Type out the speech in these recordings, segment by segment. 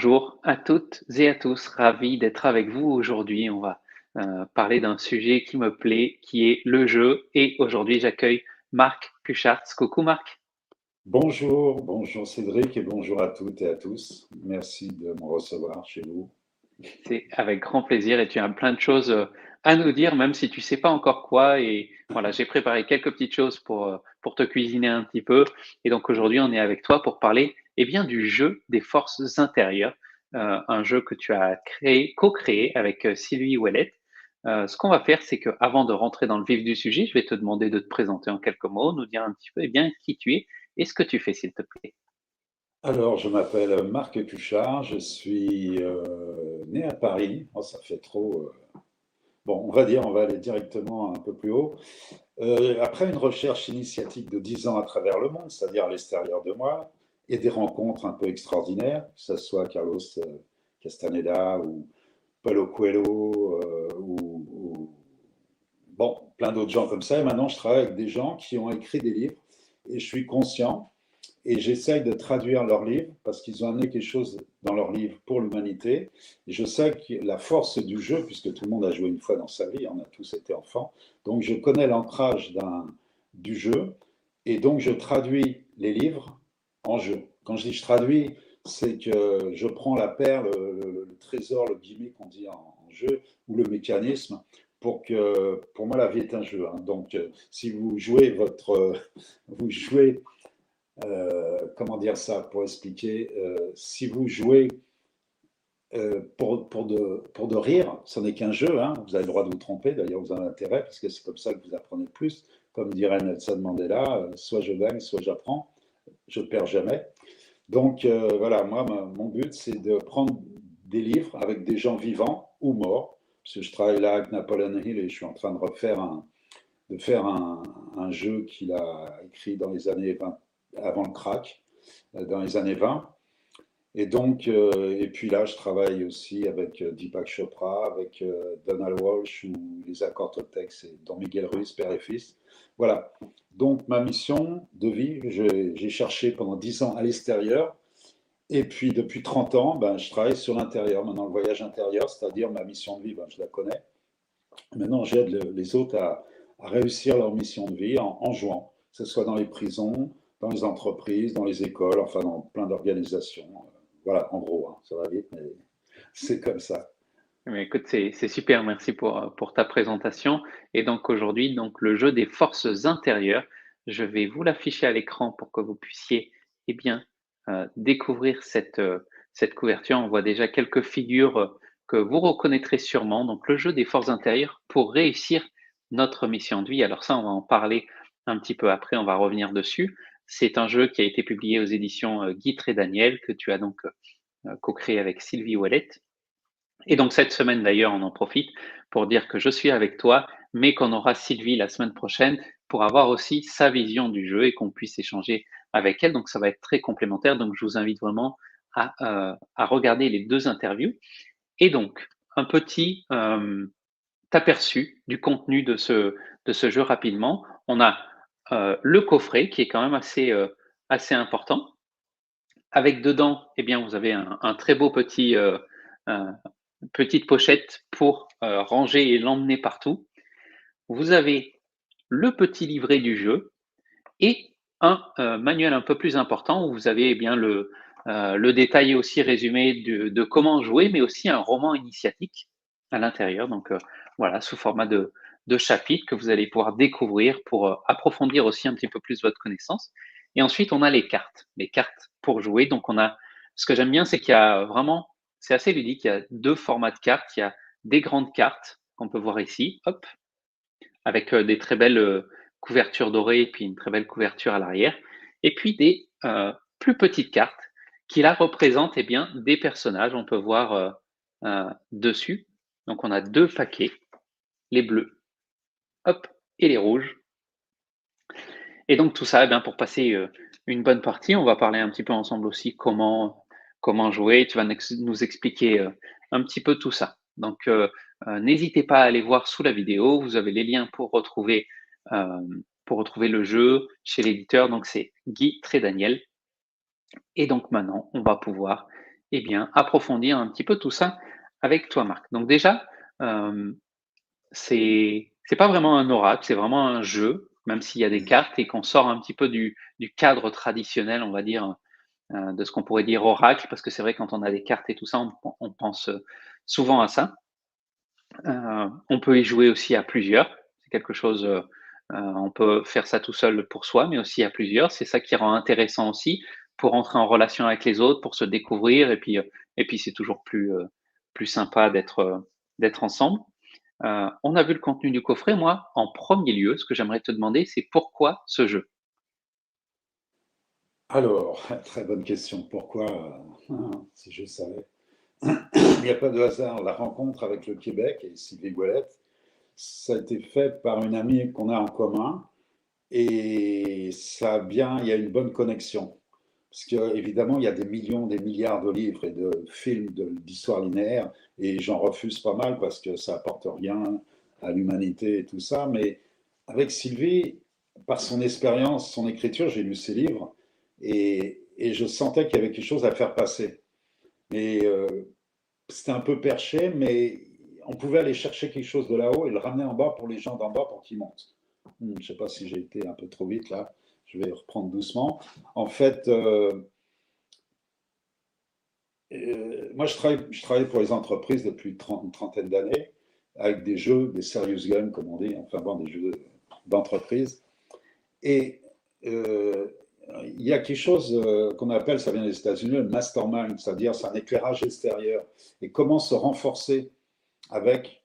Bonjour à toutes et à tous, ravi d'être avec vous aujourd'hui. On va parler d'un sujet qui me plaît, qui est le jeu. Et aujourd'hui, j'accueille Marc Cuchartz. Coucou Marc, Bonjour, bonjour Cédric et bonjour à toutes et à tous. Merci de me recevoir chez vous. c'est avec grand plaisir et tu as plein de choses à nous dire, même si tu sais pas encore quoi. Et voilà, j'ai préparé quelques petites choses pour te cuisiner un petit peu. Et donc aujourd'hui, on est avec toi pour parler bien, du jeu des forces intérieures, un jeu que tu as créé, co-créé avec Sylvie Ouellet. Ce qu'on va faire, c'est qu'avant de rentrer dans le vif du sujet, je vais te demander de te présenter en quelques mots, nous dire un petit peu bien, qui tu es et ce que tu fais, s'il te plaît. Alors, je m'appelle Marc Cuchard, je suis né à Paris. Oh, ça fait trop. Bon, on va dire, on va aller directement un peu plus haut. Après une recherche initiatique de 10 ans à travers le monde, c'est-à-dire à l'extérieur de moi, et des rencontres un peu extraordinaires, que ce soit Carlos Castaneda ou Paulo Coelho bon, plein d'autres gens comme ça. Et maintenant, je travaille avec des gens qui ont écrit des livres et je suis conscient et j'essaye de traduire leurs livres parce qu'ils ont amené quelque chose dans leurs livres pour l'humanité. Et je sais que la force du jeu, puisque tout le monde a joué une fois dans sa vie, on a tous été enfants, donc je connais l'ancrage du jeu et donc je traduis les livres en jeu. Quand je dis je traduis, c'est que je prends la perle, le trésor, le gimmick qu'on dit en jeu, ou le mécanisme, pour moi la vie est un jeu. Hein. Donc si vous jouez vous jouez comment dire ça pour expliquer si vous jouez pour de rire, ce n'est qu'un jeu, hein, vous avez le droit de vous tromper, d'ailleurs vous en avez intérêt, parce que c'est comme ça que vous apprenez le plus. Comme dirait Nelson Mandela, soit je gagne, soit j'apprends, je ne perds jamais. Donc voilà, moi, mon but, c'est de prendre des livres avec des gens vivants ou morts, parce que je travaille là avec Napoleon Hill et je suis en train de faire un jeu qu'il a écrit dans les années 20, avant le crack, dans les années 20. Et donc, et puis là, je travaille aussi avec Deepak Chopra, avec Donald Walsh ou les accords Toltec, c'est Don Miguel Ruiz, père et fils. Voilà. Donc, ma mission de vie, j'ai cherché pendant 10 ans à l'extérieur. Et puis, depuis 30 ans, ben, je travaille sur l'intérieur. Maintenant, le voyage intérieur, c'est-à-dire ma mission de vie, ben, je la connais. Maintenant, j'aide les autres à réussir leur mission de vie en jouant, que ce soit dans les prisons, dans les entreprises, dans les écoles, enfin dans plein d'organisations. Voilà, en gros, hein, ça va vite, mais c'est comme ça. Mais écoute, c'est super, merci pour ta présentation. Et donc aujourd'hui, donc le jeu des forces intérieures, je vais vous l'afficher à l'écran pour que vous puissiez bien, découvrir cette couverture. On voit déjà quelques figures que vous reconnaîtrez sûrement. Donc le jeu des forces intérieures pour réussir notre mission de vie. Alors ça, on va en parler un petit peu après, on va revenir dessus. C'est un jeu qui a été publié aux éditions Guy Daniel, que tu as donc co-créé avec Sylvie Ouellet. Et donc cette semaine d'ailleurs, on en profite pour dire que je suis avec toi, mais qu'on aura Sylvie la semaine prochaine pour avoir aussi sa vision du jeu et qu'on puisse échanger avec elle. Donc ça va être très complémentaire. Donc je vous invite vraiment à regarder les deux interviews. Et donc un petit aperçu du contenu de ce jeu rapidement. On a le coffret qui est quand même assez important. Avec dedans, eh bien, vous avez un très beau petit petite pochette pour ranger et l'emmener partout. Vous avez le petit livret du jeu et un manuel un peu plus important où vous avez bien le détail aussi résumé de comment jouer, mais aussi un roman initiatique à l'intérieur. Donc voilà, sous format de chapitres que vous allez pouvoir découvrir pour approfondir aussi un petit peu plus votre connaissance. Et ensuite, on a les cartes pour jouer. Donc on a, ce que j'aime bien, c'est qu'il y a vraiment, c'est assez ludique, il y a deux formats de cartes. Il y a des grandes cartes qu'on peut voir ici, hop, avec des très belles couvertures dorées et puis une très belle couverture à l'arrière. Et puis des plus petites cartes qui là représentent bien, des personnages. On peut voir dessus. Donc on a deux paquets, les bleus, hop, et les rouges. Et donc tout ça, pour passer une bonne partie, on va parler un petit peu ensemble aussi comment jouer. Tu vas nous expliquer un petit peu tout ça. Donc n'hésitez pas à aller voir sous la vidéo. Vous avez les liens euh, pour retrouver le jeu chez l'éditeur. Donc c'est Guy Trédaniel. Et donc maintenant, on va pouvoir eh bien, approfondir un petit peu tout ça avec toi, Marc. Donc déjà, hem, c'est pas vraiment un oracle, c'est vraiment un jeu, même s'il y a des Mhm. cartes et qu'on sort un petit peu du cadre traditionnel, on va dire, de ce qu'on pourrait dire oracle, parce que c'est vrai quand on a des cartes et tout ça, on pense, souvent à ça. On peut y jouer aussi à plusieurs. C'est quelque chose, on peut faire ça tout seul pour soi, mais aussi à plusieurs. C'est ça qui rend intéressant aussi pour entrer en relation avec les autres, pour se découvrir et puis c'est toujours plus sympa d'être ensemble. On a vu le contenu du coffret. Moi, en premier lieu, ce que j'aimerais te demander, c'est pourquoi ce jeu? Alors, très bonne question. Pourquoi, si je savais. Il n'y a pas de hasard. La rencontre avec le Québec et Sylvie Ouellette, ça a été fait par une amie qu'on a en commun et ça a bien, il y a une bonne connexion. Parce qu'évidemment, il y a des millions, des milliards de livres et de films d'histoire linéaire et j'en refuse pas mal parce que ça apporte rien à l'humanité et tout ça. Mais avec Sylvie, par son expérience, son écriture, j'ai lu ses livres et je sentais qu'il y avait quelque chose à faire passer. Et c'était un peu perché, mais on pouvait aller chercher quelque chose de là-haut et le ramener en bas pour les gens d'en bas pour qu'ils montent. Je ne sais pas si j'ai été un peu trop vite là, je vais reprendre doucement. En fait, moi je travaille pour les entreprises depuis une trentaine d'années avec des jeux, des serious games comme on dit, enfin bon, des jeux d'entreprise. Et euh, il y a quelque chose qu'on appelle, ça vient des États-Unis, le mastermind, c'est-à-dire c'est un éclairage extérieur. Et comment se renforcer avec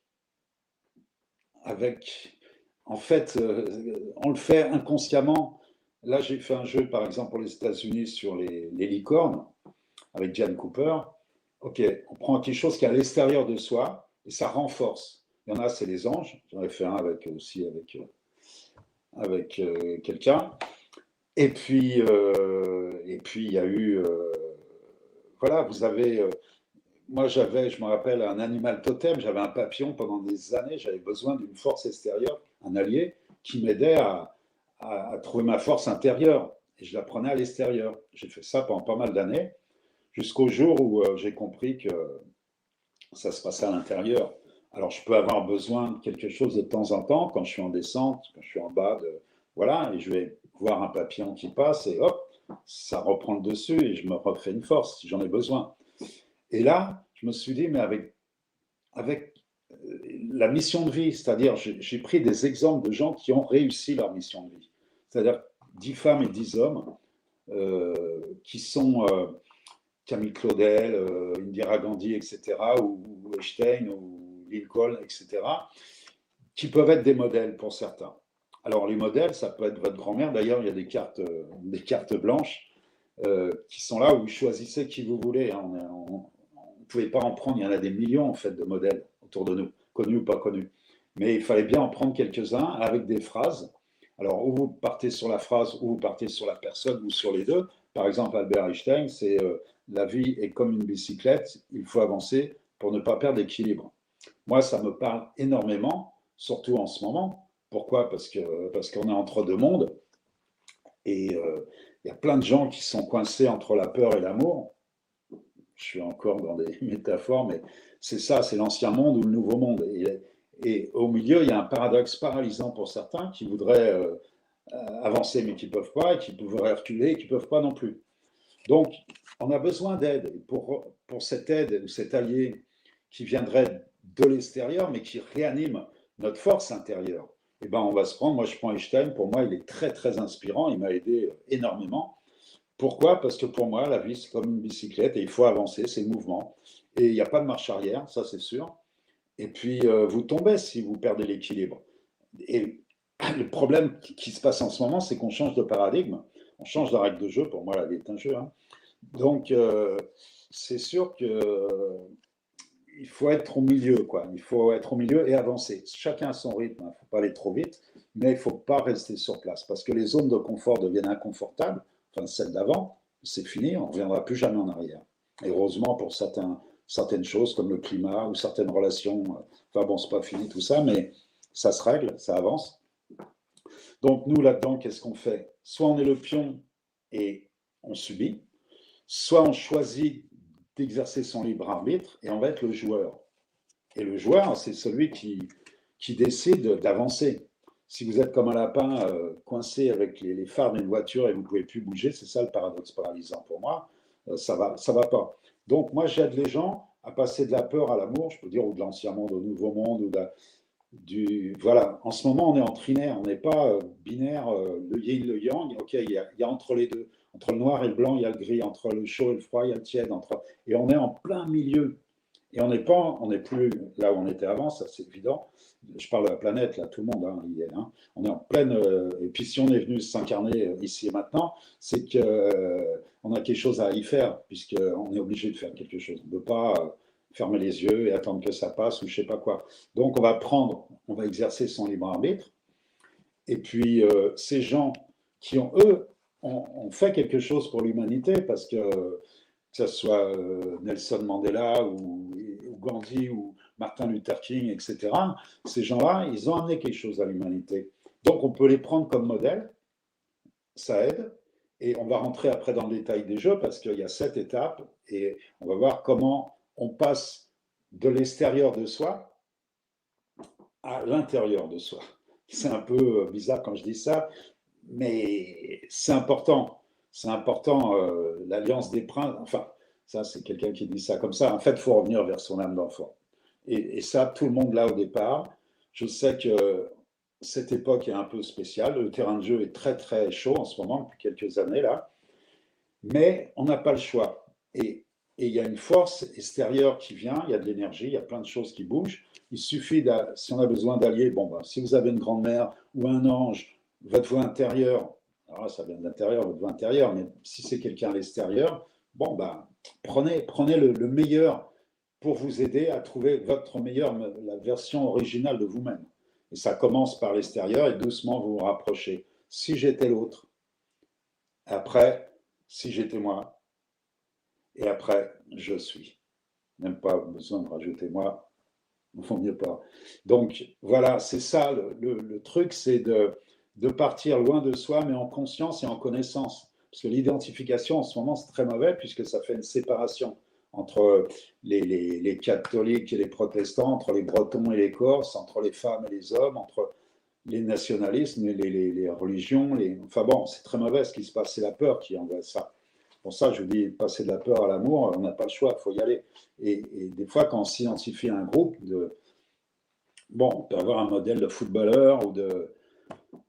avec, en fait, on le fait inconsciemment. Là, j'ai fait un jeu, par exemple, pour les États-Unis sur les licornes avec Jan Cooper. Ok, on prend quelque chose qui est à l'extérieur de soi et ça renforce. Il y en a, c'est les anges. J'en ai fait un avec, aussi avec quelqu'un. Et puis, il y a eu, voilà, vous avez moi, j'avais, je me rappelle, un animal totem, j'avais un papillon pendant des années, j'avais besoin d'une force extérieure, un allié, qui m'aidait à trouver ma force intérieure. Et je la prenais à l'extérieur. J'ai fait ça pendant pas mal d'années, jusqu'au jour où j'ai compris que ça se passait à l'intérieur. Alors, je peux avoir besoin de quelque chose de temps en temps, quand je suis en descente, quand je suis en bas, voilà, et je vais voir un papillon qui passe, et hop, ça reprend le dessus, et je me refais une force si j'en ai besoin. Et là, je me suis dit, mais avec la mission de vie, c'est-à-dire j'ai pris des exemples de gens qui ont réussi leur mission de vie, c'est-à-dire 10 femmes et 10 hommes qui sont Camille Claudel, Indira Gandhi, etc., ou Einstein, ou Lincoln, etc., qui peuvent être des modèles pour certains. Alors les modèles, ça peut être votre grand-mère, d'ailleurs il y a des cartes blanches qui sont là où vous choisissez qui vous voulez. Hein. Vous ne pouvez pas en prendre, il y en a des millions en fait de modèles autour de nous, connus ou pas connus. Mais il fallait bien en prendre quelques-uns avec des phrases. Alors, ou vous partez sur la phrase, ou vous partez sur la personne, ou sur les deux. Par exemple, Albert Einstein, c'est la vie est comme une bicyclette, il faut avancer pour ne pas perdre l'équilibre. Moi, ça me parle énormément, surtout en ce moment. Pourquoi? Parce qu'on est entre deux mondes et il y a plein de gens qui sont coincés entre la peur et l'amour. Je suis encore dans des métaphores, mais c'est ça, c'est l'ancien monde ou le nouveau monde. Et au milieu, il y a un paradoxe paralysant pour certains qui voudraient avancer mais qui ne peuvent pas, et qui voudraient reculer et qui ne peuvent pas non plus. Donc, on a besoin d'aide. Pour cette aide ou cet allié qui viendrait de l'extérieur, mais qui réanime notre force intérieure, eh ben, on va se prendre, moi je prends Einstein, pour moi il est très très inspirant, il m'a aidé énormément. Pourquoi? Parce que pour moi, la vie, c'est comme une bicyclette et il faut avancer, c'est le mouvement. Et il n'y a pas de marche arrière, ça c'est sûr. Et puis, vous tombez si vous perdez l'équilibre. Et le problème qui se passe en ce moment, c'est qu'on change de paradigme, on change de règle de jeu. Pour moi, la vie est un jeu. Hein. Donc, c'est sûr que il faut être au milieu, quoi. Il faut être au milieu et avancer. Chacun à son rythme. Il ne faut pas aller trop vite, mais il ne faut pas rester sur place parce que les zones de confort deviennent inconfortables. Enfin, celles d'avant, c'est fini, on ne reviendra plus jamais en arrière. Et heureusement pour certaines choses comme le climat ou certaines relations. Enfin bon, c'est pas fini tout ça, mais ça se règle, ça avance. Donc nous là-dedans, qu'est-ce qu'on fait? Soit on est le pion et on subit, soit on choisit d'exercer son libre arbitre et on va être le joueur. Et le joueur, c'est celui qui décide d'avancer. Si vous êtes comme un lapin coincé avec les phares d'une voiture et vous ne pouvez plus bouger, c'est ça le paradoxe paralysant pour moi, ça va pas. Donc moi, j'aide les gens à passer de la peur à l'amour, je peux dire, ou de l'ancien monde au nouveau monde, ou voilà, en ce moment, on est en trinaire, on n'est pas binaire, le yin, le yang. Ok, il y a entre les deux, entre le noir et le blanc, il y a le gris, entre le chaud et le froid, il y a le tiède, et on est en plein milieu. Et on n'est plus là où on était avant, ça c'est évident. Je parle de la planète, là, tout le monde y est. Hein. On est en pleine. Et puis si on est venu s'incarner ici et maintenant, c'est qu'on a quelque chose à y faire, puisqu'on est obligé de faire quelque chose. On ne peut pas fermer les yeux et attendre que ça passe ou je ne sais pas quoi. Donc on va exercer son libre arbitre. Et puis ces gens qui ont fait quelque chose pour l'humanité, parce que ce soit Nelson Mandela ou Gandhi ou Martin Luther King, etc., ces gens-là, ils ont amené quelque chose à l'humanité. Donc on peut les prendre comme modèle, ça aide, et on va rentrer après dans le détail des jeux parce qu'il y a 7 étapes, et on va voir comment on passe de l'extérieur de soi à l'intérieur de soi. C'est un peu bizarre quand je dis ça, mais c'est important. C'est important, l'alliance des princes. Enfin, ça, c'est quelqu'un qui dit ça comme ça. En fait, il faut revenir vers son âme d'enfant. Et ça, tout le monde là au départ. Je sais que cette époque est un peu spéciale. Le terrain de jeu est très, très chaud en ce moment, depuis quelques années là. Mais on n'a pas le choix. Et il y a une force extérieure qui vient, il y a de l'énergie, il y a plein de choses qui bougent. Il suffit, si on a besoin d'allier, bon, ben, si vous avez une grand-mère ou un ange, votre voix intérieure, alors là, ça vient de l'intérieur, votre voix intérieure, mais si c'est quelqu'un à l'extérieur, bon, ben, prenez le meilleur pour vous aider à trouver votre meilleur, la version originale de vous-même. Et ça commence par l'extérieur et doucement vous vous rapprochez. Si j'étais l'autre, après, si j'étais moi, et après, je suis. Même pas besoin de rajouter moi, il ne vaut mieux pas. Donc voilà, c'est ça le truc, c'est de partir loin de soi, mais en conscience et en connaissance. Parce que l'identification, en ce moment, c'est très mauvais, puisque ça fait une séparation entre les catholiques et les protestants, entre les bretons et les corses, entre les femmes et les hommes, entre les nationalismes et les religions. Enfin bon, c'est très mauvais ce qui se passe, c'est la peur qui envoie ça. Pour ça, je vous dis, passer de la peur à l'amour, on n'a pas le choix, il faut y aller. Et des fois, quand on s'identifie à un groupe, bon, on peut avoir un modèle de footballeur ou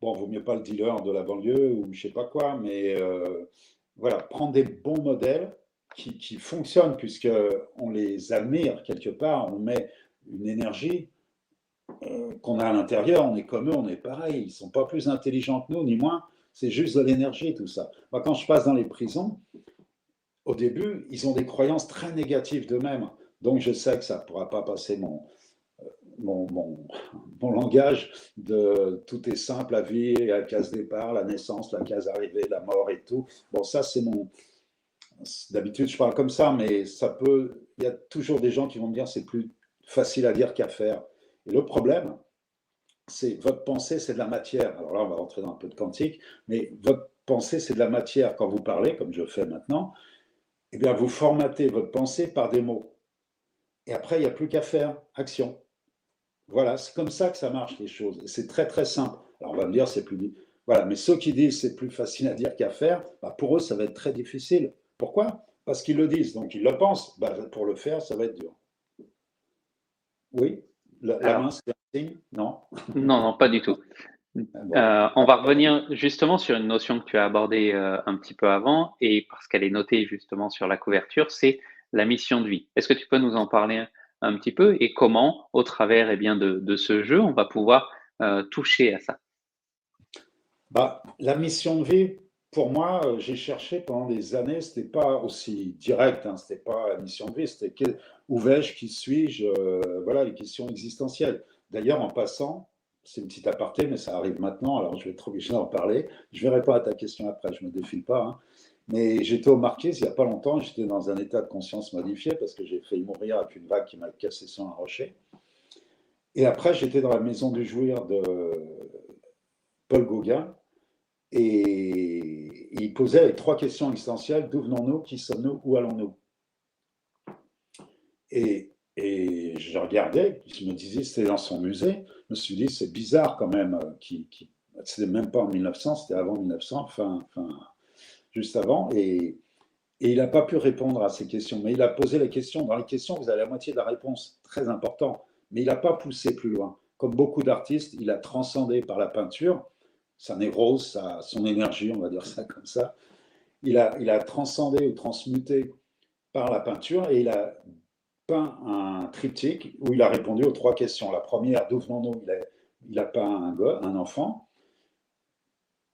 bon, vaut mieux pas le dealer de la banlieue ou je sais pas quoi, mais voilà, prendre des bons modèles qui fonctionnent, puisqu'on les admire quelque part, on met une énergie qu'on a à l'intérieur, on est comme eux, on est pareil, ils ne sont pas plus intelligents que nous, ni moins, c'est juste de l'énergie, tout ça. Moi, quand je passe dans les prisons, au début, ils ont des croyances très négatives d'eux-mêmes. Donc, je sais que ça ne pourra pas passer mon, mon, mon langage de tout est simple, la vie, la case départ, la naissance, la case arrivée, la mort et tout. Bon, ça, c'est mon. D'habitude, je parle comme ça, mais ça peut. Il y a toujours des gens qui vont me dire c'est plus facile à dire qu'à faire. Et le problème, c'est votre pensée, c'est de la matière. Alors là, on va rentrer dans un peu de quantique, mais votre pensée, c'est de la matière. Quand vous parlez, comme je fais maintenant, eh bien, vous formatez votre pensée par des mots. Et après, il n'y a plus qu'à faire. Action. Voilà, c'est comme ça que ça marche, les choses. C'est très, très simple. Alors, on va me dire, c'est plus. Voilà, mais ceux qui disent c'est plus facile à dire qu'à faire, bah, pour eux, ça va être très difficile. Pourquoi? Parce qu'ils le disent, donc ils le pensent. Bah, pour le faire, ça va être dur. Oui? La main, Alors, c'est un signe? Non? non, non, pas du tout. Bon. On va revenir justement sur une notion que tu as abordée un petit peu avant, et parce qu'elle est notée justement sur la couverture, c'est la mission de vie. Est-ce que tu peux nous en parler un petit peu et comment, au travers eh bien, de ce jeu, on va pouvoir toucher à ça? Bah, la mission de vie, pour moi, j'ai cherché pendant des années, c'était pas aussi direct, hein, c'était pas la mission de vie, c'était où vais-je, qui suis-je, voilà, les questions existentielles. D'ailleurs, en passant, c'est une petite aparté, mais ça arrive maintenant, alors je vais être obligé d'en parler. Je verrai pas à ta question après, je me défile pas, hein. Mais j'étais au Marquise il n'y a pas longtemps, j'étais dans un état de conscience modifié parce que j'ai failli mourir avec une vague qui m'a cassé sur un rocher. Et après, j'étais dans la maison du jouir de Paul Gauguin, et il posait les trois questions existentielles: d'où venons-nous, qui sommes-nous, où allons-nous? Et je regardais, je me disais, c'était dans son musée, je me suis dit, c'est bizarre quand même, c'était même pas en 1900, c'était avant 1900, juste avant, et il n'a pas pu répondre à ces questions, mais il a posé les questions. Dans les questions, vous avez la moitié de la réponse, très important, mais il n'a pas poussé plus loin. Comme beaucoup d'artistes, il a transcendé par la peinture, sa névrose, son énergie, on va dire ça comme ça. Il a transcendé ou transmuté par la peinture et il a peint un triptyque où il a répondu aux trois questions. La première, d'où venons-nous? Il a peint un enfant.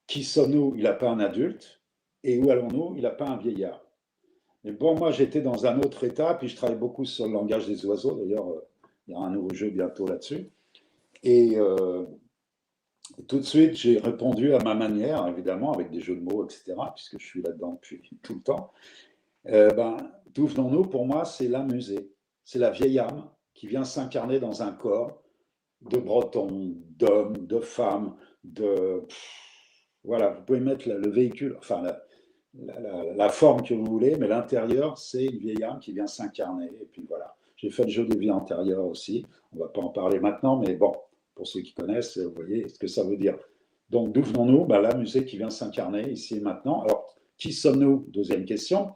Qui sommes-nous? Il a peint un adulte. Et où allons-nous? Il a peint un vieillard. Mais bon, moi, j'étais dans un autre état, puis je travaille beaucoup sur le langage des oiseaux. D'ailleurs, il y aura un nouveau jeu bientôt là-dessus. Et tout de suite, j'ai répondu à ma manière, évidemment, avec des jeux de mots, etc., puisque je suis là-dedans depuis tout le temps. D'où venons-nous? Pour moi, c'est la musée. C'est la vieille âme qui vient s'incarner dans un corps de bretons, d'hommes, de femmes, voilà, vous pouvez mettre le véhicule, enfin la forme que vous voulez, mais l'intérieur, c'est une vieille âme qui vient s'incarner. Et puis voilà, j'ai fait le jeu des vies antérieures aussi. On ne va pas en parler maintenant, mais bon, pour ceux qui connaissent, vous voyez ce que ça veut dire. Donc, d'où venons-nous? La musée qui vient s'incarner ici et maintenant. Alors, qui sommes-nous? Deuxième question.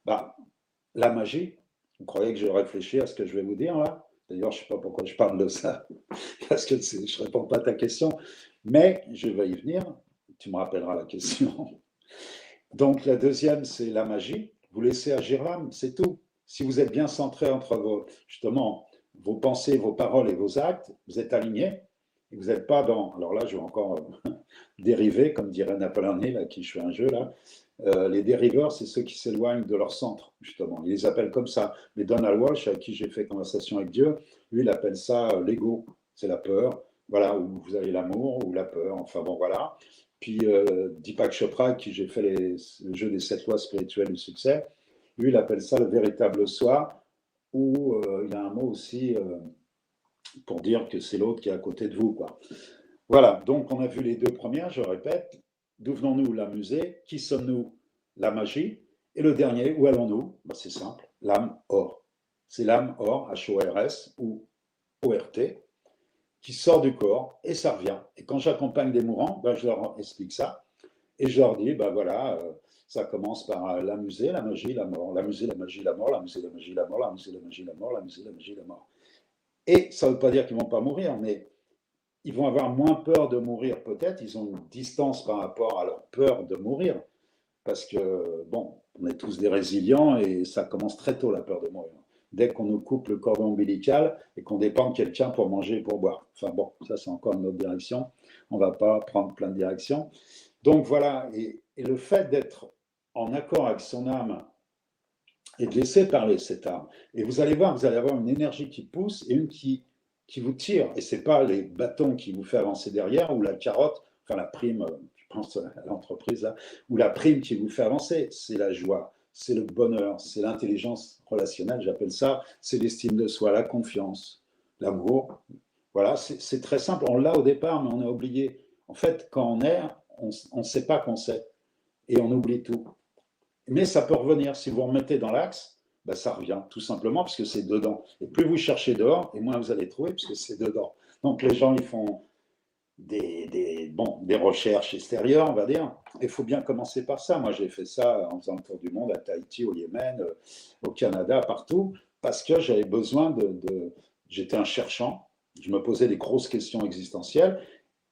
La magie. Vous croyez que je réfléchis à ce que je vais vous dire là? D'ailleurs, je ne sais pas pourquoi je parle de ça, parce que je ne réponds pas à ta question, mais je vais y venir. Tu me rappelleras la question. Donc, la deuxième, c'est la magie. Vous laissez agir l'âme, c'est tout. Si vous êtes bien centré entre justement, vos pensées, vos paroles et vos actes, vous êtes aligné. Et vous n'êtes pas dans. Alors là, je vais encore dériver, comme dirait Napoléon Hill, à qui je fais un jeu là. Les dériveurs, c'est ceux qui s'éloignent de leur centre, justement. Ils les appellent comme ça. Mais Donald Walsh, avec qui j'ai fait conversation avec Dieu, lui, il appelle ça l'ego. C'est la peur. Voilà, où vous avez l'amour ou la peur. Enfin bon, voilà. Puis Deepak Chopra, avec qui j'ai fait le jeu des 7 lois spirituelles du succès, lui, il appelle ça le véritable soi, ou il a un mot aussi pour dire que c'est l'autre qui est à côté de vous, quoi. Voilà, donc on a vu les deux premières, je répète. D'où venons-nous? La musée. Qui sommes-nous? La magie. Et le dernier, où allons-nous? C'est simple, l'âme or. C'est l'âme or, H-O-R-S ou O-R-T, qui sort du corps et ça revient. Et quand j'accompagne des mourants, je leur explique ça et je leur dis, voilà, ça commence par la musée, la magie, la mort, la musée, la magie, la mort, la musée, la magie, la mort, la musée, la magie, la mort, la musée, la magie, la mort. Et ça ne veut pas dire qu'ils ne vont pas mourir, mais ils vont avoir moins peur de mourir peut-être, ils ont une distance par rapport à leur peur de mourir, parce que, bon, on est tous des résilients et ça commence très tôt la peur de mourir. Dès qu'on nous coupe le cordon ombilical et qu'on dépend de quelqu'un pour manger et pour boire. Enfin bon, ça c'est encore une autre direction, on ne va pas prendre plein de directions. Donc voilà, et le fait d'être en accord avec son âme et de laisser parler cette âme, et vous allez voir, vous allez avoir une énergie qui pousse et une qui vous tire. Et ce n'est pas les bâtons qui vous fait avancer derrière ou la carotte, enfin la prime, je pense à l'entreprise là, ou la prime qui vous fait avancer. C'est la joie, c'est le bonheur, c'est l'intelligence relationnelle, j'appelle ça, c'est l'estime de soi, la confiance, l'amour. Voilà, c'est très simple. On l'a au départ, mais on a oublié. En fait, quand on erre, on ne sait pas qu'on sait. Et on oublie tout. Mais ça peut revenir. Si vous remettez dans l'axe, ça revient tout simplement parce que c'est dedans. Et plus vous cherchez dehors, et moins vous allez trouver parce que c'est dedans. Donc les gens, ils font des recherches extérieures, on va dire. Il faut bien commencer par ça. Moi, j'ai fait ça en faisant le tour du monde, à Tahiti, au Yémen, au Canada, partout, parce que j'avais besoin J'étais un cherchant, je me posais des grosses questions existentielles,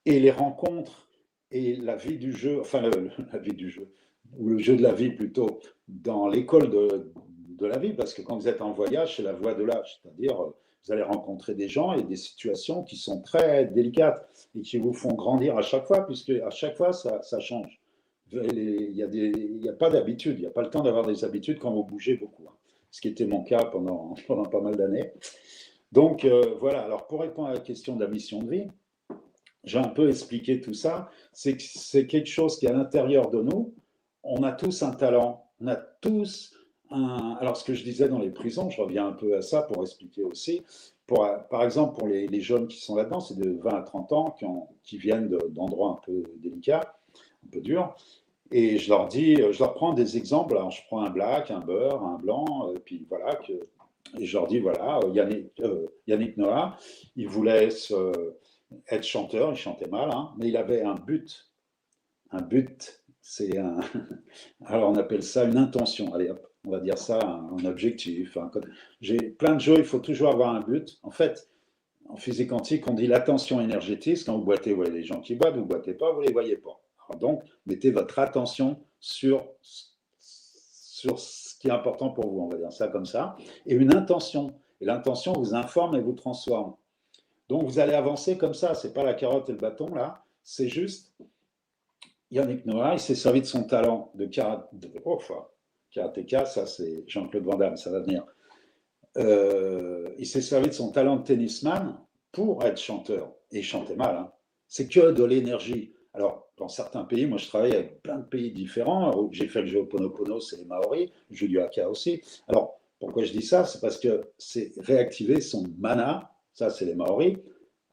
et les rencontres et la vie du jeu, enfin la vie du jeu, ou le jeu de la vie plutôt, dans l'école de la vie, parce que quand vous êtes en voyage, c'est la voie de l'âge, c'est-à-dire vous allez rencontrer des gens et des situations qui sont très délicates et qui vous font grandir à chaque fois, puisque à chaque fois, ça change. Il n'y a pas d'habitude, il n'y a pas le temps d'avoir des habitudes quand vous bougez beaucoup, hein, ce qui était mon cas pendant pas mal d'années. Donc voilà, alors pour répondre à la question de la mission de vie, j'ai un peu expliqué tout ça, c'est quelque chose qui est à l'intérieur de nous. On a tous un talent, on a tous un... Alors ce que je disais dans les prisons, je reviens un peu à ça pour expliquer aussi. Par exemple, pour les jeunes qui sont là-dedans, c'est de 20 à 30 ans qui viennent d'endroits un peu délicats, un peu durs. Et je leur prends des exemples. Alors je prends un black, un beurre, un blanc, puis voilà, Et je leur dis, voilà, Yannick Noah, il voulait être chanteur, il chantait mal, hein, mais il avait un but. Un but, c'est un. Alors on appelle ça une intention. Allez, hop, on va dire ça un objectif. J'ai plein de jeux, il faut toujours avoir un but. En fait, en physique quantique, on dit l'attention énergétique. Quand vous boitez, vous voyez les gens qui boitent, vous ne boitez pas, vous ne les voyez pas. Alors donc, mettez votre attention sur ce qui est important pour vous, on va dire ça comme ça, et une intention. Et l'intention vous informe et vous transforme. Donc vous allez avancer comme ça, c'est pas la carotte et le bâton là, c'est juste Yannick Noah, il s'est servi de son talent de karatéka, ça c'est Jean-Claude Van Damme, ça va venir. Il s'est servi de son talent de tennisman pour être chanteur. Et il chantait mal, hein. C'est que de l'énergie. Alors, dans certains pays, moi je travaille avec plein de pays différents. J'ai fait le jeu Ho'oponopono, c'est les Maoris, le jeu du haka aussi. Alors, pourquoi je dis ça? C'est parce que c'est réactiver son mana, ça c'est les Maoris.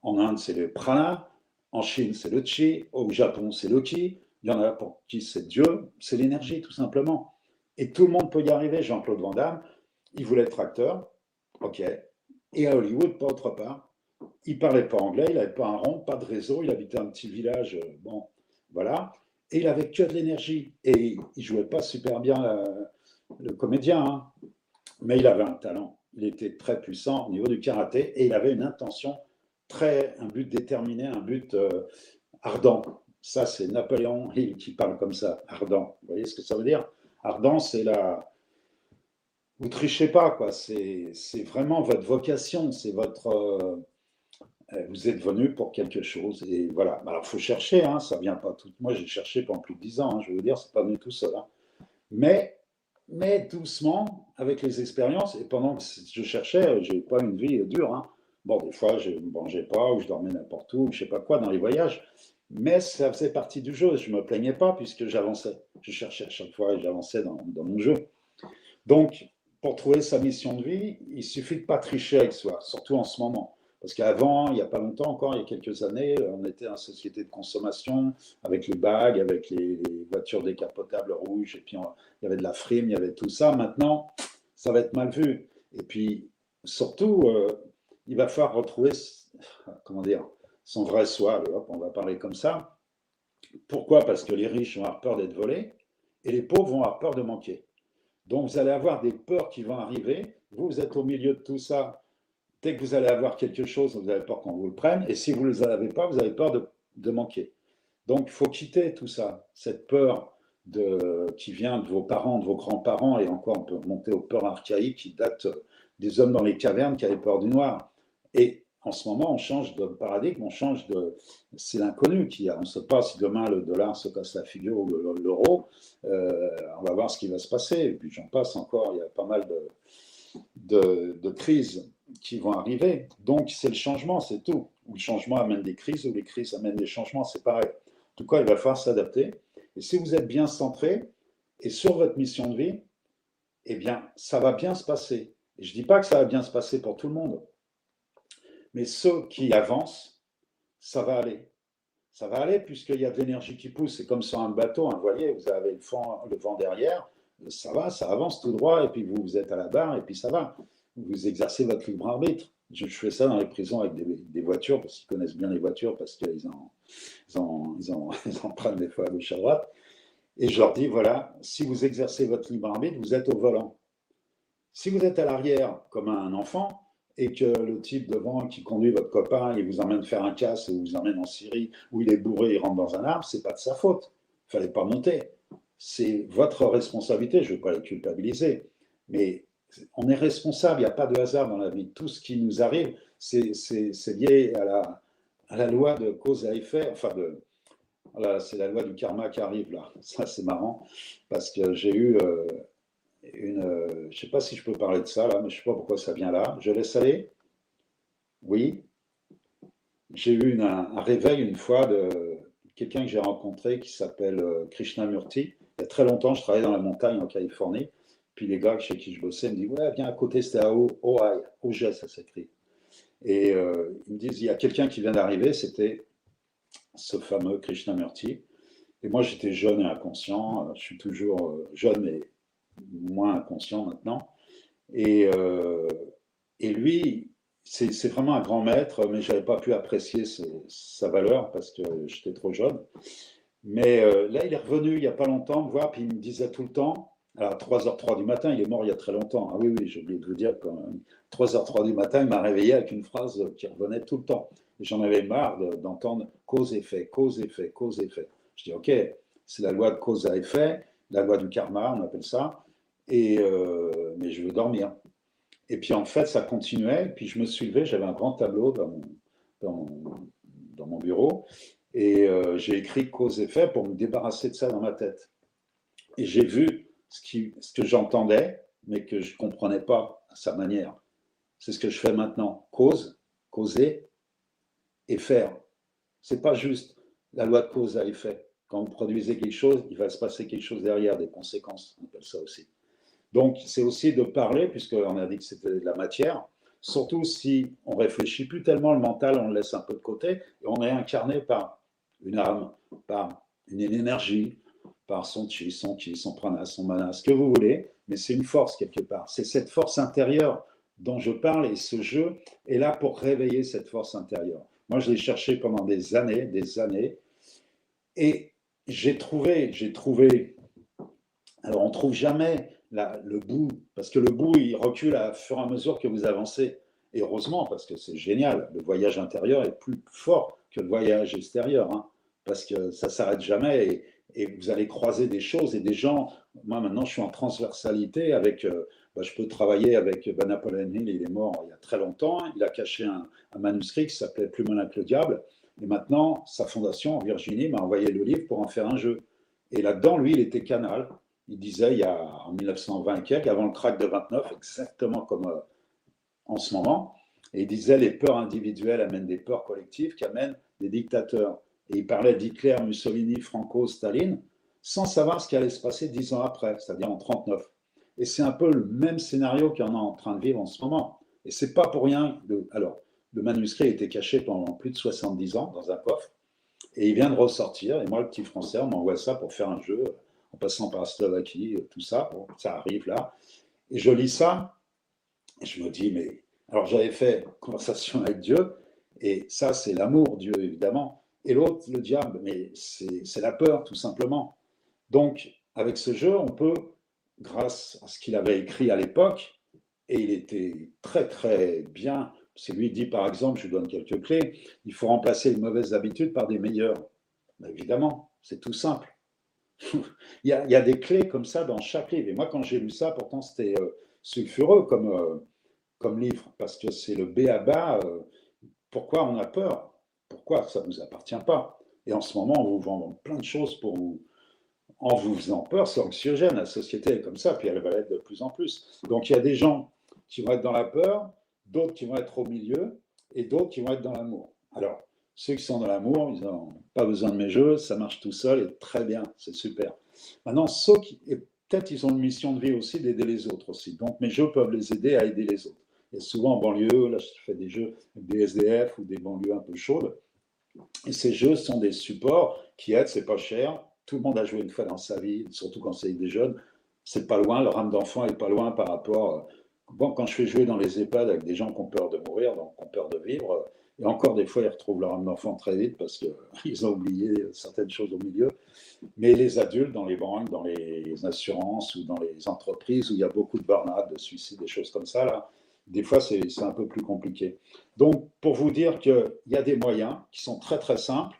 En Inde, c'est le prana. En Chine, c'est le chi. Au Japon, c'est le ki. Il y en a pour qui c'est Dieu, c'est l'énergie, tout simplement. Et tout le monde peut y arriver. Jean-Claude Van Damme, il voulait être acteur, ok. Et à Hollywood, pas autre part. Il parlait pas anglais, il n'avait pas un rond, pas de réseau, il habitait un petit village, bon, voilà. Et il avait que de l'énergie. Et il jouait pas super bien le comédien, hein, mais il avait un talent. Il était très puissant au niveau du karaté et il avait une intention un but déterminé, un but ardent. Ça, c'est Napoléon Hill qui parle comme ça, ardent. Vous voyez ce que ça veut dire? Ardent, c'est la. Vous trichez pas, quoi. C'est vraiment votre vocation, c'est votre. Vous êtes venu pour quelque chose. Et voilà. Alors, il faut chercher, hein, ça vient pas tout. Moi, j'ai cherché pendant plus de 10 ans, hein, je veux dire, c'est pas venu tout seul. Hein. Mais doucement, avec les expériences, et pendant que je cherchais, j'ai pas une vie dure. Hein. Bon, des fois, je ne mangeais pas, ou je dormais n'importe où, ou je sais pas quoi, dans les voyages. Mais ça faisait partie du jeu. Je me plaignais pas puisque j'avançais. Je cherchais à chaque fois et j'avançais dans mon jeu. Donc, pour trouver sa mission de vie, il suffit de pas tricher avec soi, surtout en ce moment. Parce qu'avant, il n'y a pas longtemps encore, il y a quelques années, on était en société de consommation avec les bagues, avec les voitures décapotables rouges, et puis il y avait de la frime, il y avait tout ça. Maintenant, ça va être mal vu. Et puis, surtout, il va falloir retrouver, comment dire, son vrai soi. Hop, on va parler comme ça. Pourquoi? Parce que les riches vont avoir peur d'être volés et les pauvres vont avoir peur de manquer. Donc, vous allez avoir des peurs qui vont arriver. Vous êtes au milieu de tout ça. Dès que vous allez avoir quelque chose, vous avez peur qu'on vous le prenne. Et si vous ne les avez pas, vous avez peur de manquer. Donc, il faut quitter tout ça. Cette peur qui vient de vos parents, de vos grands-parents, et encore, on peut monter aux peurs archaïques qui datent des hommes dans les cavernes qui avaient peur du noir. Et en ce moment, on change de paradigme, c'est l'inconnu qui a. On ne sait pas si demain le dollar se casse la figure ou l'euro. On va voir ce qui va se passer. Et puis j'en passe encore, il y a pas mal de crises qui vont arriver. Donc c'est le changement, c'est tout. Ou le changement amène des crises, ou les crises amènent des changements, c'est pareil. En tout cas, il va falloir s'adapter. Et si vous êtes bien centré et sur votre mission de vie, eh bien, ça va bien se passer. Et je ne dis pas que ça va bien se passer pour tout le monde. Mais ceux qui avancent, ça va aller. Ça va aller puisqu'il y a de l'énergie qui pousse. C'est comme sur un bateau, un voilier, vous avez le vent derrière, ça va, ça avance tout droit, et puis vous êtes à la barre, et puis ça va. Vous exercez votre libre arbitre. Je fais ça dans les prisons avec des voitures, parce qu'ils connaissent bien les voitures, parce qu'ils en prennent des fois à gauche à droite. Et je leur dis, voilà, si vous exercez votre libre arbitre, vous êtes au volant. Si vous êtes à l'arrière, comme un enfant, et que le type devant qui conduit votre copain, il vous emmène faire un casse, ou vous emmène en Syrie, où il est bourré, il rentre dans un arbre, c'est pas de sa faute. Il fallait pas monter. C'est votre responsabilité, je ne veux pas les culpabiliser, mais on est responsable, il n'y a pas de hasard dans la vie. Tout ce qui nous arrive, c'est lié à la loi de cause à effet, enfin voilà, c'est la loi du karma qui arrive là. Ça, c'est marrant, parce que j'ai eu je ne sais pas si je peux parler de ça là, mais je ne sais pas pourquoi ça vient là. Je laisse aller. Oui. J'ai eu un réveil une fois de quelqu'un que j'ai rencontré qui s'appelle Krishnamurti. Il y a très longtemps, je travaillais dans la montagne en Californie. Puis les gars chez qui je bossais me disent, ouais, viens à côté, c'était à Ojai, ça s'écrit. Et ils me disent, il y a quelqu'un qui vient d'arriver, c'était ce fameux Krishnamurti. Et moi, j'étais jeune et inconscient. Je suis toujours jeune, mais moins inconscient maintenant. Et Et lui, c'est vraiment un grand maître, mais je n'avais pas pu apprécier sa valeur parce que j'étais trop jeune. Mais là, il est revenu il n'y a pas longtemps me voir, puis il me disait tout le temps, à 3h03 du matin, il est mort il y a très longtemps. Ah oui, oui, j'ai oublié de vous dire, quand 3h03 du matin, il m'a réveillé avec une phrase qui revenait tout le temps. Et j'en avais marre d'entendre cause-effet, cause-effet, cause-effet. Je dis, OK, c'est la loi de cause à effet, la loi du karma, on appelle ça, mais je veux dormir. Et puis en fait, ça continuait, puis je me suis levé, j'avais un grand tableau dans, dans mon bureau, et j'ai écrit cause-effet pour me débarrasser de ça dans ma tête. Et j'ai vu ce que j'entendais, mais que je ne comprenais pas à sa manière. C'est ce que je fais maintenant. Cause, causer et faire. Ce n'est pas juste la loi de cause à effet. Quand vous produisez quelque chose, il va se passer quelque chose derrière, des conséquences, on appelle ça aussi. Donc, c'est aussi de parler, puisqu'on a dit que c'était de la matière, surtout si on ne réfléchit plus tellement, le mental, on le laisse un peu de côté, et on est incarné par une âme, par une énergie, par son chi, son prana, son mana, ce que vous voulez, mais c'est une force quelque part. C'est cette force intérieure dont je parle, et ce jeu est là pour réveiller cette force intérieure. Moi, je l'ai cherché pendant des années, et j'ai trouvé, alors on ne trouve jamais le bout, parce que le bout, il recule à fur et à mesure que vous avancez. Et heureusement, parce que c'est génial, le voyage intérieur est plus fort que le voyage extérieur, hein, parce que ça ne s'arrête jamais et vous allez croiser des choses et des gens. Moi, maintenant, je suis en transversalité avec. Je peux travailler avec Napoléon Hill, il est mort il y a très longtemps. Il a caché un manuscrit qui s'appelait Plus malin que le diable. Et maintenant, sa fondation en Virginie m'a envoyé le livre pour en faire un jeu. Et là-dedans, lui, il était canal. Il disait, en 1920 et quelques, avant le crack de 29, exactement comme en ce moment, et il disait, les peurs individuelles amènent des peurs collectives qui amènent des dictateurs. Et il parlait d'Hitler, Mussolini, Franco, Staline, sans savoir ce qui allait se passer 10 ans après, c'est-à-dire en 1939. Et c'est un peu le même scénario qu'on est en train de vivre en ce moment. Et c'est pas pour rien. Alors, le manuscrit a été caché pendant plus de 70 ans dans un coffre, et il vient de ressortir. Et moi, le petit français, on m'envoie ça pour faire un jeu en passant par la Slovaquie, tout ça. Bon, ça arrive là. Et je lis ça, et je me dis, mais. Alors, j'avais fait conversation avec Dieu, et ça, c'est l'amour, Dieu, évidemment. Et l'autre, le diable, mais c'est la peur, tout simplement. Donc, avec ce jeu, on peut, grâce à ce qu'il avait écrit à l'époque, et il était très, très bien. C'est lui dit, par exemple, je vous donne quelques clés, il faut remplacer les mauvaises habitudes par des meilleures. Ben, évidemment, c'est tout simple. Il y a des clés comme ça dans chaque livre. Et moi, quand j'ai lu ça, pourtant, c'était sulfureux comme livre, parce que c'est le b à bas. Pourquoi on a peur? Pourquoi ça ne vous appartient pas? Et en ce moment, on vous vend plein de choses en vous faisant peur, c'est anxiogène. La société est comme ça, puis elle va l'être de plus en plus. Donc, il y a des gens qui vont être dans la peur, d'autres qui vont être au milieu, et d'autres qui vont être dans l'amour. Alors, ceux qui sont dans l'amour, ils n'ont pas besoin de mes jeux, ça marche tout seul et très bien, c'est super. Maintenant, ceux qui, et peut-être ils ont une mission de vie aussi d'aider les autres aussi. Donc, mes jeux peuvent les aider à aider les autres. Et souvent en banlieue, là, je fais des jeux avec des SDF ou des banlieues un peu chaudes. Et ces jeux sont des supports qui aident, c'est pas cher. Tout le monde a joué une fois dans sa vie, surtout quand c'est des jeunes. C'est pas loin, leur âme d'enfant est pas loin par rapport. Bon, quand je fais jouer dans les EHPAD avec des gens qui ont peur de mourir, donc qui ont peur de vivre, et encore des fois, ils retrouvent leur âme d'enfant très vite parce qu'ils ont oublié certaines choses au milieu. Mais les adultes, dans les banques, dans les assurances ou dans les entreprises où il y a beaucoup de burn-out, de suicides, des choses comme ça, là, des fois, c'est un peu plus compliqué. Donc, pour vous dire qu'il y a des moyens qui sont très, très simples.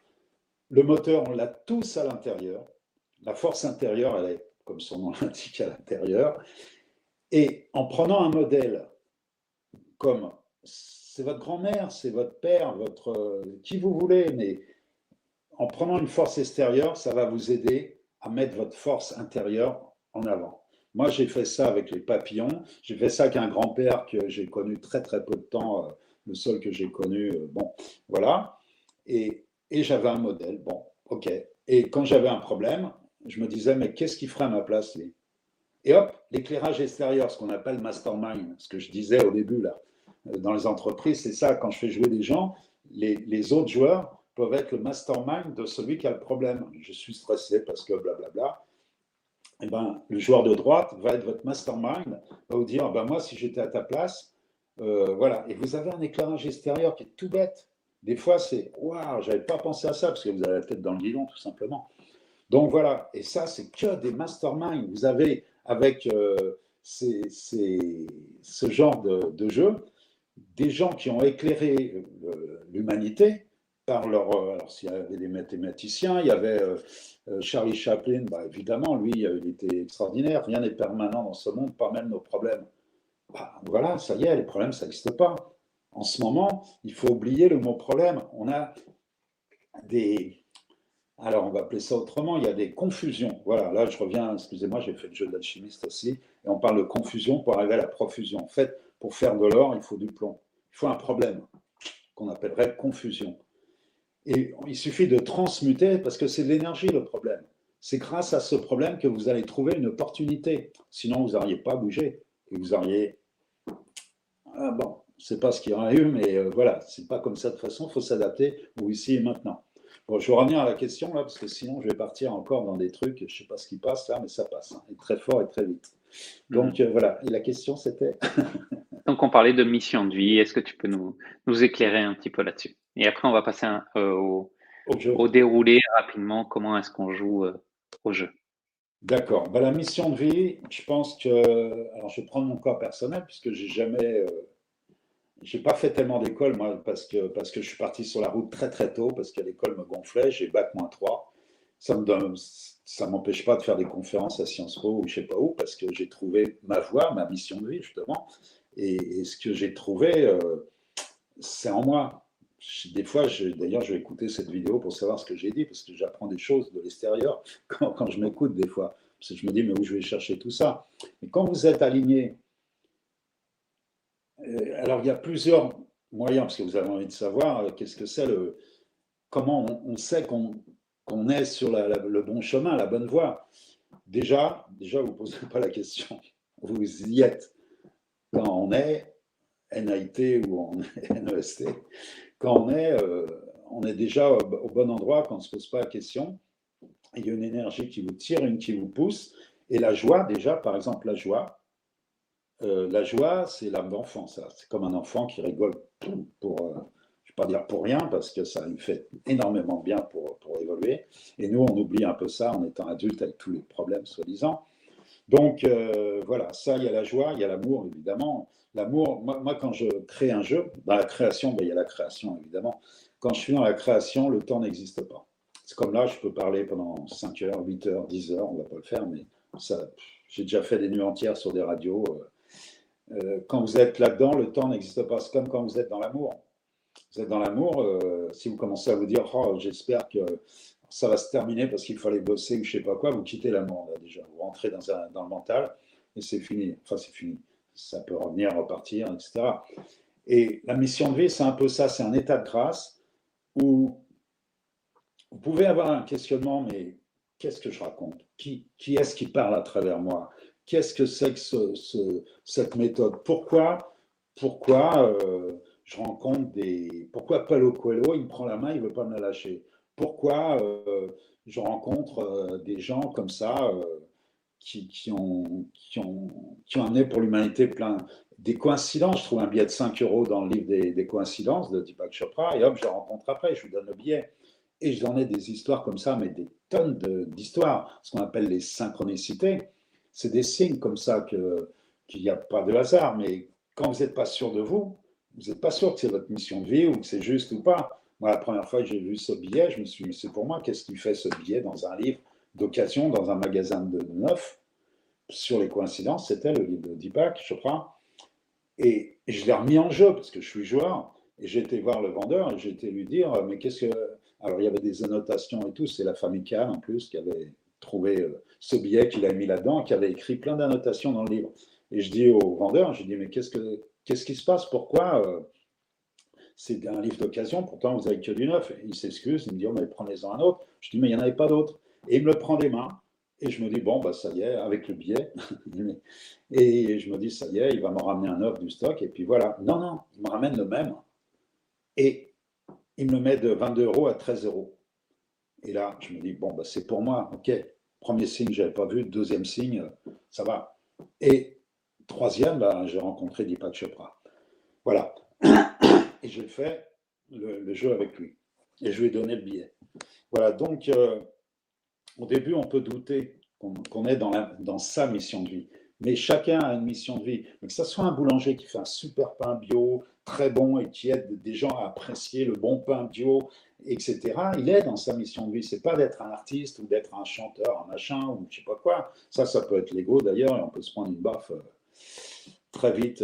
Le moteur, on l'a tous à l'intérieur. La force intérieure, elle est, comme son nom l'indique, à l'intérieur. Et en prenant un modèle comme c'est votre grand-mère, c'est votre père, qui vous voulez, mais en prenant une force extérieure, ça va vous aider à mettre votre force intérieure en avant. Moi, j'ai fait ça avec les papillons. J'ai fait ça avec un grand-père que j'ai connu très, très peu de temps, le seul que j'ai connu. Bon, voilà. Et j'avais un modèle. Bon, OK. Et quand j'avais un problème, je me disais, mais qu'est-ce qu'il ferait à ma place, lui? Et hop, l'éclairage extérieur, ce qu'on appelle mastermind, ce que je disais au début, là, dans les entreprises, c'est ça, quand je fais jouer des gens, les autres joueurs peuvent être le mastermind de celui qui a le problème. Je suis stressé parce que blablabla. Eh ben, le joueur de droite va être votre mastermind, va vous dire, ben moi, si j'étais à ta place, Voilà. Et vous avez un éclairage extérieur qui est tout bête. Des fois, c'est waouh, j'avais pas pensé à ça parce que vous avez la tête dans le guidon, tout simplement. Donc voilà. Et ça, c'est que des masterminds. Vous avez avec ce genre de jeu des gens qui ont éclairé l'humanité par leur. Alors, s'il y avait des mathématiciens, il y avait Charlie Chaplin, bah, évidemment, lui, il était extraordinaire. Rien n'est permanent dans ce monde, pas même nos problèmes. Bah, voilà, ça y est, les problèmes, ça n'existe pas. En ce moment, il faut oublier le mot problème. On a des. Alors, on va appeler ça autrement, il y a des confusions. Voilà, là, je reviens, excusez-moi, j'ai fait le jeu d'alchimiste aussi, et on parle de confusion pour arriver à la profusion. En fait, pour faire de l'or, il faut du plomb. Il faut un problème qu'on appellerait confusion. Et il suffit de transmuter, parce que c'est de l'énergie le problème. C'est grâce à ce problème que vous allez trouver une opportunité. Sinon, vous n'auriez pas bougé. Et vous auriez. Ah bon, je ne sais pas ce qu'il y aurait eu, mais voilà, c'est pas comme ça de toute façon, il faut s'adapter au ici et maintenant. Bon, je vais revenir à la question là, parce que sinon je vais partir encore dans des trucs, je ne sais pas ce qui passe là, mais ça passe, hein, et très fort et très vite. Donc voilà, et la question c'était. Donc, on parlait de mission de vie. Est-ce que tu peux nous éclairer un petit peu là-dessus? Et après, on va passer Au jeu. au déroulé rapidement. Comment est-ce qu'on joue au jeu? D'accord. Ben, la mission de vie, je pense que. Alors je vais prendre mon cas personnel, puisque j'ai jamais. J'ai pas fait tellement d'école, moi, parce que je suis parti sur la route très très tôt, parce que l'école me gonflait, j'ai bac-3. Ça m'empêche pas de faire des conférences à Sciences Po ou je sais pas où, parce que j'ai trouvé ma voie, ma mission de vie, justement. Et ce que j'ai trouvé, c'est en moi. Des fois, d'ailleurs, je vais écouter cette vidéo pour savoir ce que j'ai dit, parce que j'apprends des choses de l'extérieur quand je m'écoute des fois. Parce que je me dis, mais où je vais chercher tout ça? Mais quand vous êtes aligné, alors il y a plusieurs moyens, parce que vous avez envie de savoir qu'est-ce que c'est comment on sait qu'on est sur le bon chemin, la bonne voie. Déjà, vous ne posez pas la question. Vous y êtes. Quand on est NIT ou en NEST, quand on est déjà au bon endroit, quand on ne se pose pas la question. Il y a une énergie qui vous tire, une qui vous pousse. Et la joie, déjà, par exemple, la joie, c'est l'âme d'enfant, ça. C'est comme un enfant qui rigole pour je ne vais pas dire pour rien, parce que ça lui fait énormément bien pour évoluer. Et nous, on oublie un peu ça en étant adulte avec tous les problèmes, soi-disant. Donc, voilà, ça, il y a la joie, il y a l'amour, évidemment. L'amour, moi, quand je crée un jeu, dans la création, il y a la création, évidemment. Quand je suis dans la création, le temps n'existe pas. C'est comme là, je peux parler pendant 5 heures, 8 heures, 10 heures, on ne va pas le faire, mais ça, j'ai déjà fait des nuits entières sur des radios. Quand vous êtes là-dedans, le temps n'existe pas. C'est comme quand vous êtes dans l'amour. Vous êtes dans l'amour, si vous commencez à vous dire, oh, j'espère que ça va se terminer parce qu'il fallait bosser ou je ne sais pas quoi, vous quittez l'amour déjà. Vous rentrez dans le mental et c'est fini. Enfin, c'est fini. Ça peut revenir, repartir, etc. Et la mission de vie, c'est un peu ça. C'est un état de grâce où vous pouvez avoir un questionnement, mais qu'est-ce que je raconte? Qui est-ce qui parle à travers moi? Qu'est-ce que c'est que cette méthode? Pourquoi je rencontre des. Pourquoi Paulo Coelho, il me prend la main, il ne veut pas me la lâcher? Pourquoi je rencontre des gens comme ça qui ont amené pour l'humanité plein des coïncidences? Je trouve un billet de 5 euros dans le livre des coïncidences de Deepak Chopra, et hop, je le rencontre après, je lui donne le billet. Et j'en ai des histoires comme ça, mais des tonnes d'histoires, ce qu'on appelle les synchronicités. C'est des signes comme ça qu'il n'y a pas de hasard, mais quand vous n'êtes pas sûr de vous, vous n'êtes pas sûr que c'est votre mission de vie ou que c'est juste ou pas. Moi, la première fois que j'ai vu ce billet, je me suis dit, c'est pour moi, qu'est-ce qu'il fait ce billet dans un livre d'occasion, dans un magasin de neuf, sur les coïncidences? C'était le livre de Deepak, je crois. Et je l'ai remis en jeu parce que je suis joueur. Et j'ai été voir le vendeur et j'ai été lui dire, mais qu'est-ce que. Alors, il y avait des annotations et tout. C'est la famille Kahn, en plus, qui avait trouvé ce billet qu'il a mis là-dedans, qui avait écrit plein d'annotations dans le livre. Et je dis au vendeur, je dis, mais qu'est-ce qui se passe? Pourquoi c'est un livre d'occasion, pourtant vous n'avez que du neuf? Et il s'excuse, il me dit, oh, mais prenez-en un autre. Je dis, mais il n'y en avait pas d'autre. Et il me le prend des mains. Et je me dis, bon, bah, ça y est, avec le billet. Et je me dis, ça y est, il va me ramener un neuf du stock. Et puis voilà. Non, non, il me ramène le même. Et il me met de 22 euros à 13 euros. Et là, je me dis, bon, bah, c'est pour moi. OK. Premier signe, je n'avais pas vu. Deuxième signe, ça va. Et troisième, bah, j'ai rencontré Deepak Chopra. j'ai fait le jeu avec lui. Et je lui ai donné le billet. Voilà, donc au début, on peut douter qu'on est dans sa mission de vie. Mais chacun a une mission de vie. Que ce soit un boulanger qui fait un super pain bio, très bon, et qui aide des gens à apprécier le bon pain bio, etc. Il est dans sa mission de vie. C'est pas d'être un artiste ou d'être un chanteur, un machin, ou je sais pas quoi. Ça peut être l'ego d'ailleurs, et on peut se prendre une baffe très vite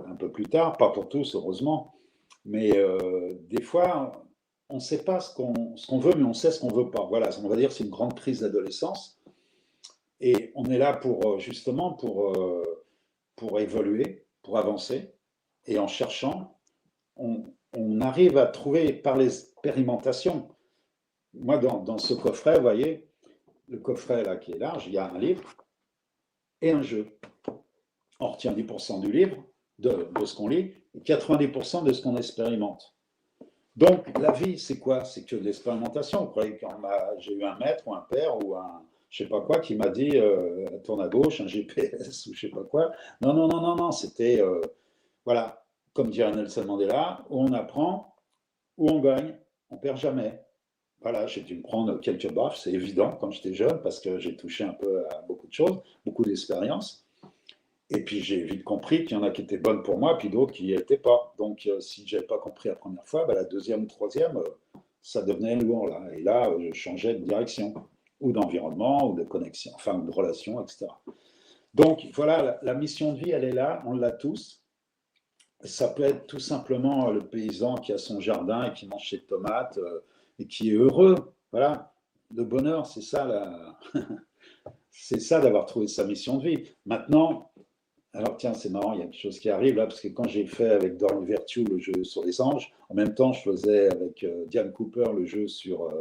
un peu plus tard. Pas pour tous, heureusement. Mais des fois, on ne sait pas ce qu'on veut, mais on sait ce qu'on ne veut pas. Voilà, on va dire que c'est une grande crise d'adolescence. Et on est là justement pour évoluer, pour avancer. Et en cherchant, on arrive à trouver par l'expérimentation. Moi, dans ce coffret, vous voyez, le coffret là qui est large, il y a un livre et un jeu. On retient 10% du livre, de ce qu'on lit, et 90% de ce qu'on expérimente. Donc, la vie, c'est quoi? C'est que de l'expérimentation. Vous croyez que j'ai eu un maître ou un père ou un je sais pas quoi qui m'a dit tourne à gauche, un GPS ou je sais pas quoi. Non, non, non, non, non. C'était, voilà, comme dirait Nelson Mandela, où on apprend, où on gagne, on perd jamais. Voilà, j'ai dû me prendre quelques baffes, c'est évident, quand j'étais jeune, parce que j'ai touché un peu à beaucoup de choses, beaucoup d'expériences. Et puis j'ai vite compris qu'il y en a qui étaient bonnes pour moi, puis d'autres qui n'y étaient pas. Donc si je n'avais pas compris la première fois, la deuxième ou troisième, ça devenait lourd là. Et là, je changeais de direction, ou d'environnement, ou de connexion, enfin de relation, etc. Donc voilà, la mission de vie, elle est là, on l'a tous. Ça peut être tout simplement le paysan qui a son jardin et qui mange ses tomates et qui est heureux. Voilà, le bonheur, c'est ça, c'est ça d'avoir trouvé sa mission de vie. Maintenant, alors tiens, c'est marrant, il y a quelque chose qui arrive là, parce que quand j'ai fait avec Dorn Virtue le jeu sur les anges, en même temps, je faisais avec Diane Cooper le jeu sur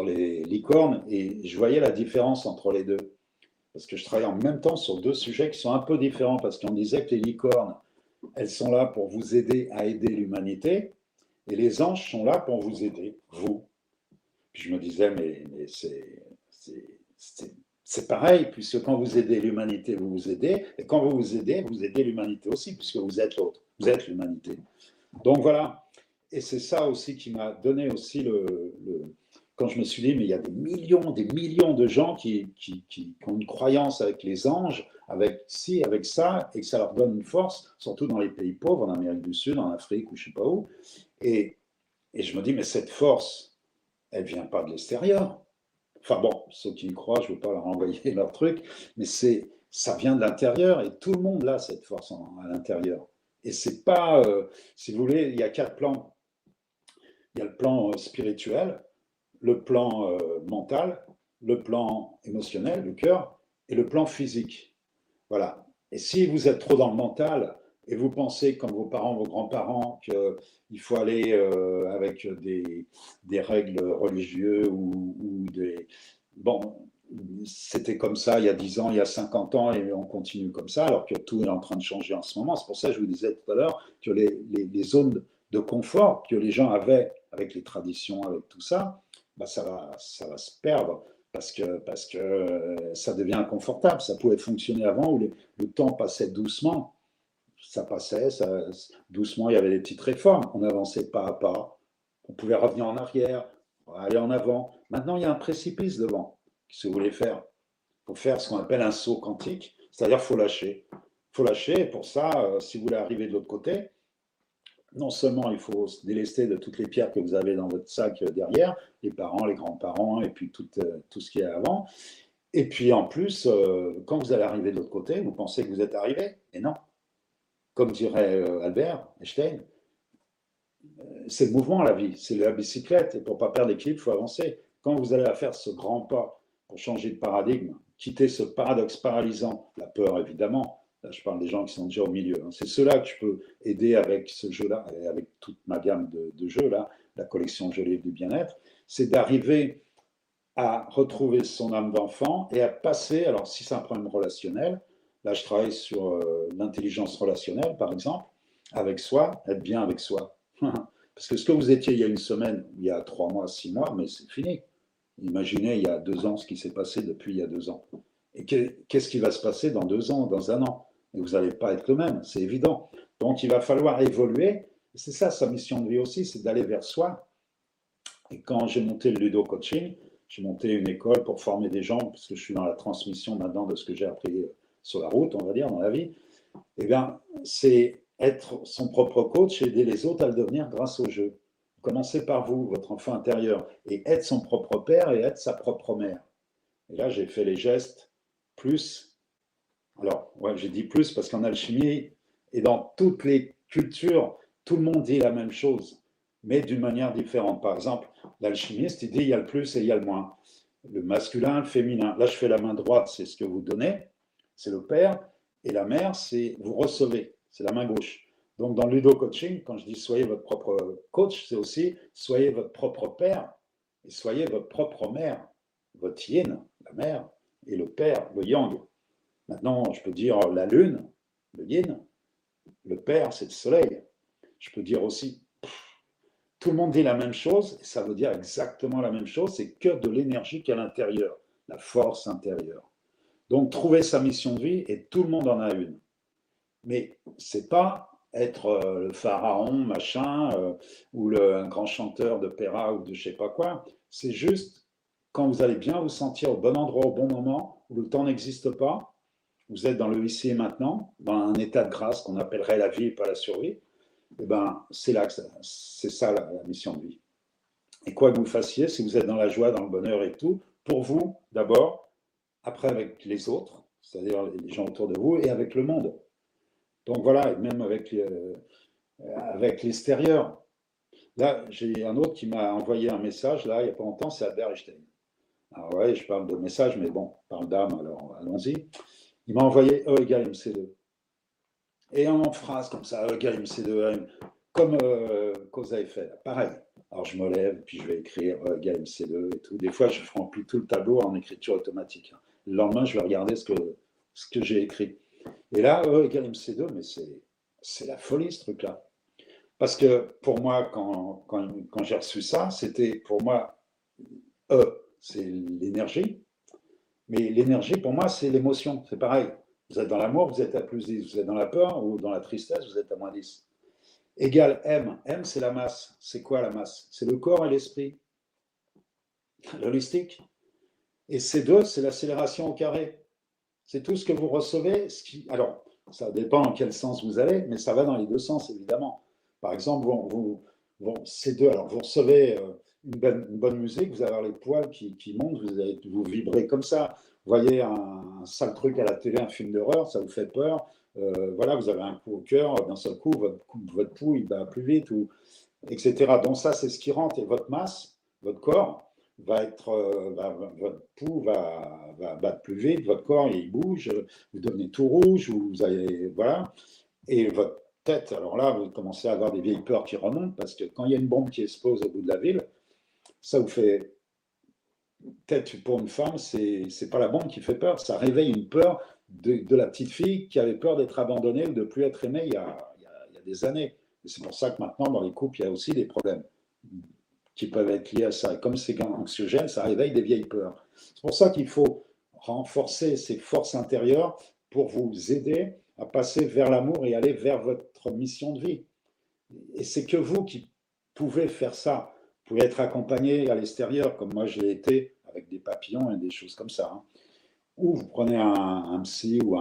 les licornes, et je voyais la différence entre les deux. Parce que je travaillais en même temps sur deux sujets qui sont un peu différents, parce qu'on disait que les licornes, elles sont là pour vous aider à aider l'humanité, et les anges sont là pour vous aider, vous. Puis je me disais, mais c'est pareil, puisque quand vous aidez l'humanité, vous vous aidez, et quand vous aidez l'humanité aussi, puisque vous êtes l'autre, vous êtes l'humanité. Donc voilà, et c'est ça aussi qui m'a donné aussi quand je me suis dit, mais il y a des millions de gens qui ont une croyance avec les anges, avec ci, avec ça, et que ça leur donne une force, surtout dans les pays pauvres, en Amérique du Sud, en Afrique, ou je ne sais pas où. Et je me dis, mais cette force, elle ne vient pas de l'extérieur. Enfin bon, ceux qui y croient, je ne veux pas leur envoyer leur truc, mais ça vient de l'intérieur, et tout le monde a cette force à l'intérieur. Et c'est pas, si vous voulez, il y a 4 plans. Il y a le plan spirituel, le plan mental, le plan émotionnel, le cœur, et le plan physique. Voilà. Et si vous êtes trop dans le mental et vous pensez, comme vos parents, vos grands-parents, qu'il faut aller avec des règles religieuses ou des... Bon, c'était comme ça il y a 10 ans, il y a 50 ans, et on continue comme ça, alors que tout est en train de changer en ce moment. C'est pour ça que je vous disais tout à l'heure que les zones de confort que les gens avaient avec les traditions, avec tout ça, ça va se perdre parce que ça devient inconfortable. Ça pouvait fonctionner avant où le temps passait doucement. Ça passait, doucement, il y avait des petites réformes. On avançait pas à pas. On pouvait revenir en arrière, aller en avant. Maintenant, il y a un précipice devant. Qu'est-ce que vous voulez faire? Il faut faire ce qu'on appelle un saut quantique, c'est-à-dire qu'il faut lâcher. Il faut lâcher, et pour ça, si vous voulez arriver de l'autre côté, non seulement il faut se délester de toutes les pierres que vous avez dans votre sac derrière, les parents, les grands-parents, et puis tout ce qu'il y a avant. Et puis en plus, quand vous allez arriver de l'autre côté, vous pensez que vous êtes arrivé, et non. Comme dirait Albert Einstein, c'est le mouvement la vie, c'est la bicyclette, et pour ne pas perdre l'équilibre, il faut avancer. Quand vous allez faire ce grand pas pour changer de paradigme, quitter ce paradoxe paralysant, la peur évidemment, là je parle des gens qui sont déjà au milieu, hein. C'est ceux-là que je peux aider avec ce jeu-là, et avec toute ma gamme de jeux, là, la collection Jeux livres du bien-être, c'est d'arriver à retrouver son âme d'enfant et à passer, alors si c'est un problème relationnel, là je travaille sur l'intelligence relationnelle par exemple, avec soi, être bien avec soi. Parce que ce que vous étiez il y a une semaine, il y a 3 mois, 6 mois, mais c'est fini. Imaginez il y a 2 ans ce qui s'est passé depuis il y a 2 ans. Et qu'est-ce qui va se passer dans 2 ans, dans 1 an? Et vous n'allez pas être le même, c'est évident. Donc il va falloir évoluer, C'est ça sa mission de vie aussi, c'est d'aller vers soi. Et quand j'ai monté le Ludo Coaching, j'ai monté une école pour former des gens, parce que je suis dans la transmission maintenant de ce que j'ai appris sur la route, on va dire, dans la vie. Eh bien, c'est être son propre coach et aider les autres à le devenir grâce au jeu. Commencez par vous, votre enfant intérieur, et être son propre père et être sa propre mère. Et là, j'ai fait les gestes plus. Alors, ouais, j'ai dit plus parce qu'en alchimie et dans toutes les cultures, tout le monde dit la même chose, mais d'une manière différente. Par exemple, l'alchimiste, il dit il y a le plus et il y a le moins. Le masculin, le féminin. Là, je fais la main droite, c'est ce que vous donnez, c'est le père, et la mère, c'est vous recevez, c'est la main gauche. Donc, dans le Ludo Coaching, quand je dis soyez votre propre coach, c'est aussi soyez votre propre père et soyez votre propre mère, votre yin, la mère, et le père, le yang. Maintenant, je peux dire la lune, le yin, le père, c'est le soleil. Je peux dire aussi, tout le monde dit la même chose, et ça veut dire exactement la même chose, c'est que de l'énergie qu'il y a à l'intérieur, la force intérieure. Donc, trouver sa mission de vie, et tout le monde en a une. Mais c'est pas être le pharaon, machin, ou un grand chanteur de d'opéra ou de je sais pas quoi. C'est juste quand vous allez bien vous sentir au bon endroit, au bon moment, où le temps n'existe pas, vous êtes dans le ici et maintenant, dans un état de grâce qu'on appellerait la vie et pas la survie, et ben c'est là que c'est ça la mission de vie. Et quoi que vous fassiez, si vous êtes dans la joie, dans le bonheur et tout, pour vous d'abord, après avec les autres, c'est-à-dire les gens autour de vous, et avec le monde. Donc voilà, et même avec l'extérieur. Là, j'ai un autre qui m'a envoyé un message, là, il n'y a pas longtemps, c'est Albert Einstein. Alors ouais, je parle de message, mais bon, on parle d'âme, alors allons-y. Il m'a envoyé E égale MC2. Et en phrase comme ça, E égale MC2, comme cause à effet, pareil. Alors je me lève, puis je vais écrire E égale MC2 et tout. Des fois, je remplis tout le tableau en écriture automatique. Le lendemain, je vais regarder ce que j'ai écrit. Et là, E égale MC2, mais c'est la folie ce truc-là. Parce que pour moi, quand j'ai reçu ça, c'était pour moi, E, c'est l'énergie. Mais l'énergie, pour moi, c'est l'émotion. C'est pareil. Vous êtes dans l'amour, vous êtes à plus 10. Vous êtes dans la peur ou dans la tristesse, vous êtes à moins 10. Égal M. M, c'est la masse. C'est quoi la masse? C'est le corps et l'esprit. L'holistique. Et C2, c'est l'accélération au carré. C'est tout ce que vous recevez. Alors, ça dépend en quel sens vous allez, mais ça va dans les deux sens, évidemment. Par exemple, C2, alors vous recevez une bonne musique, vous allez avoir les poils qui montent, vous vibrez comme ça. Vous voyez un sale truc à la télé, un film d'horreur, ça vous fait peur. Voilà, vous avez un coup au cœur, d'un seul coup, votre pouls, il va plus vite, etc. Donc ça, c'est ce qui rentre. Et votre masse, votre corps, votre pouls va battre plus vite, votre corps, il bouge, vous devenez tout rouge, vous allez, voilà. Et votre tête, alors là, vous commencez à avoir des vieilles peurs qui remontent, parce que quand il y a une bombe qui explose au bout de la ville, ça vous fait, peut-être pour une femme, c'est pas la bombe qui fait peur, ça réveille une peur de la petite fille qui avait peur d'être abandonnée ou de plus être aimée il y a des années. Et c'est pour ça que maintenant, dans les couples, il y a aussi des problèmes qui peuvent être liés à ça. Et comme c'est anxiogène, ça réveille des vieilles peurs. C'est pour ça qu'il faut renforcer ces forces intérieures pour vous aider à passer vers l'amour et aller vers votre mission de vie. Et c'est que vous qui pouvez faire ça. Vous pouvez être accompagné à l'extérieur, comme moi je l'ai été, avec des papillons et des choses comme ça. Hein. Ou vous prenez un psy ou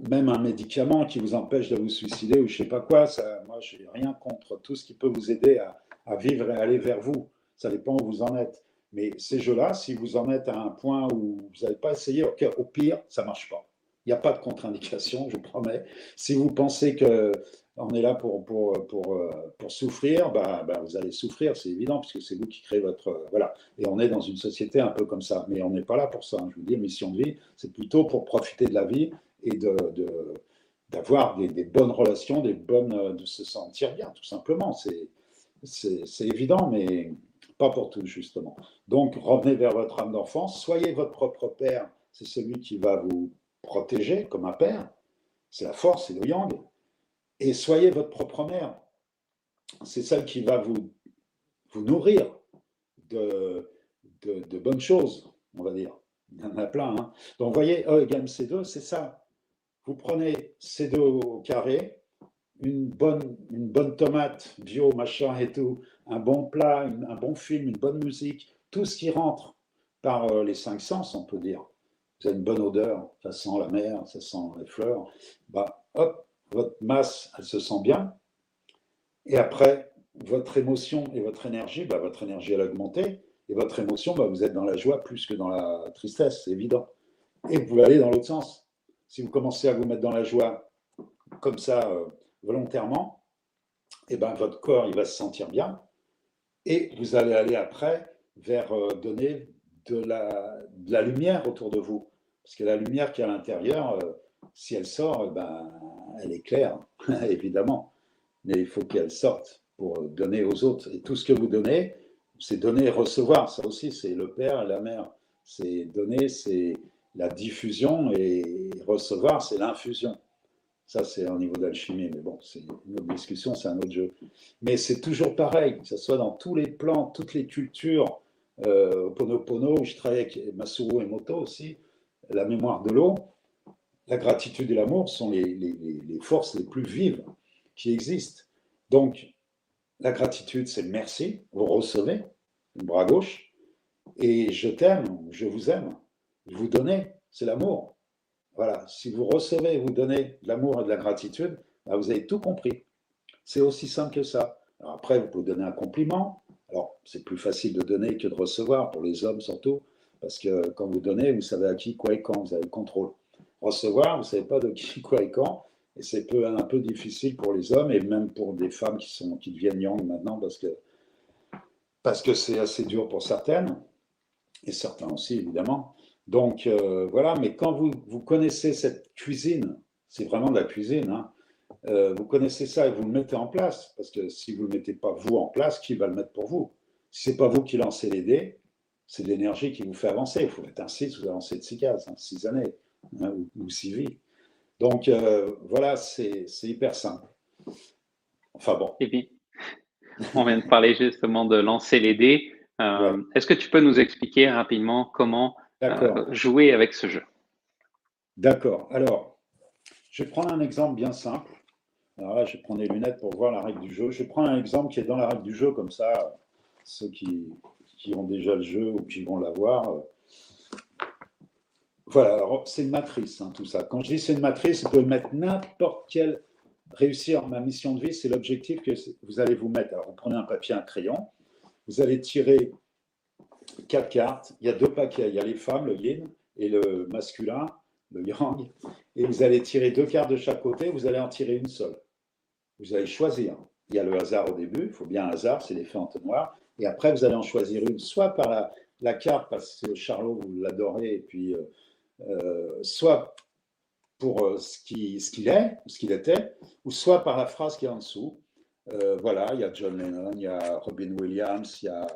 même un médicament qui vous empêche de vous suicider ou je ne sais pas quoi. Ça, moi, je n'ai rien contre tout ce qui peut vous aider à vivre et aller vers vous. Ça dépend où vous en êtes. Mais ces jeux-là, si vous en êtes à un point où vous n'avez pas essayé, okay, au pire, ça ne marche pas. Il n'y a pas de contre-indication, je vous promets. Si vous pensez qu'on est là pour souffrir, vous allez souffrir, c'est évident, puisque c'est vous qui créez votre... voilà. Et on est dans une société un peu comme ça. Mais on n'est pas là pour ça. Hein. Je vous dis, mission de vie, c'est plutôt pour profiter de la vie et d'avoir des bonnes relations, de se sentir bien, tout simplement. C'est évident, mais pas pour tous, justement. Donc, revenez vers votre âme d'enfant, soyez votre propre père, c'est celui qui va vous protéger comme un père, c'est la force, c'est le yang, et soyez votre propre mère, c'est celle qui va vous nourrir de bonnes choses, on va dire. Il y en a plein. Hein. Donc, vous voyez, E égale C2, c'est ça. Vous prenez C2 au carré, une bonne tomate bio, machin et tout, un bon plat, un bon film, une bonne musique, tout ce qui rentre par les cinq sens, on peut dire. Vous avez une bonne odeur, ça sent la mer, ça sent les fleurs, bah, hop, votre masse, elle se sent bien. Et après, votre émotion et votre énergie, elle a augmenté. Et votre émotion, bah, vous êtes dans la joie plus que dans la tristesse, c'est évident. Et vous pouvez aller dans l'autre sens. Si vous commencez à vous mettre dans la joie comme ça, volontairement, et ben, votre corps, il va se sentir bien. Et vous allez aller après vers donner de la lumière autour de vous. Parce que la lumière qui est à l'intérieur, si elle sort, ben, elle est claire, évidemment. Mais il faut qu'elle sorte pour donner aux autres. Et tout ce que vous donnez, c'est donner et recevoir. Ça aussi, c'est le père et la mère. C'est donner, c'est la diffusion, et recevoir, c'est l'infusion. Ça, c'est un niveau d'alchimie, mais bon, c'est une autre discussion, c'est un autre jeu. Mais c'est toujours pareil, que ce soit dans tous les plans, toutes les cultures. Au Ponopono, où je travaille avec Masaru Emoto aussi, la mémoire de l'eau, la gratitude et l'amour sont les forces les plus vives qui existent. Donc, la gratitude, c'est merci, vous recevez, le bras gauche, et je t'aime, je vous aime, vous donnez, c'est l'amour. Voilà, si vous recevez et vous donnez de l'amour et de la gratitude, bah, vous avez tout compris. C'est aussi simple que ça. Alors après, vous pouvez donner un compliment. Alors, c'est plus facile de donner que de recevoir, pour les hommes surtout, parce que quand vous donnez, vous savez à qui, quoi et quand, vous avez le contrôle. Recevoir, vous ne savez pas de qui, quoi et quand, et c'est un peu difficile pour les hommes, et même pour des femmes qui deviennent yang maintenant, parce que c'est assez dur pour certaines, et certains aussi, évidemment. Donc, voilà, mais quand vous connaissez cette cuisine, c'est vraiment de la cuisine, hein, vous connaissez ça et vous le mettez en place, parce que si vous ne le mettez pas vous en place, qui va le mettre pour vous? Si ce n'est pas vous qui lancez les dés, c'est l'énergie qui vous fait avancer. Il faut mettre un 6, vous avancez de 6 cases, hein, 6 années, hein, ou 6 vies. Donc voilà, c'est hyper simple. Enfin bon. Et puis, on vient de parler justement de lancer les dés. Ouais, Est-ce que tu peux nous expliquer rapidement comment d'accord, jouer avec ce jeu? d'accord. Alors, je vais prendre un exemple bien simple. Alors là, je vais prendre les lunettes pour voir la règle du jeu. Je vais prendre un exemple qui est dans la règle du jeu, comme ça, ceux qui ont déjà le jeu ou qui vont l'avoir. Voilà, alors c'est une matrice, hein, tout ça. Quand je dis c'est une matrice, vous pouvez mettre n'importe quelle. Réussir ma mission de vie, c'est l'objectif que vous allez vous mettre. Alors, vous prenez un papier, un crayon, vous allez tirer 4 cartes. Il y a 2 paquets. Il y a les femmes, le yin, et le masculin, le yang. Et vous allez tirer 2 cartes de chaque côté. Vous allez en tirer une seule. Vous allez choisir. Il y a le hasard au début. Il faut bien un hasard, c'est l'effet entonnoir. Et après, vous allez en choisir une, soit par la carte, parce que Charlot, vous l'adorez, et puis soit pour ce qu'il est, ce qu'il était, ou soit par la phrase qui est en dessous. Voilà, il y a John Lennon, il y a Robin Williams, il y a.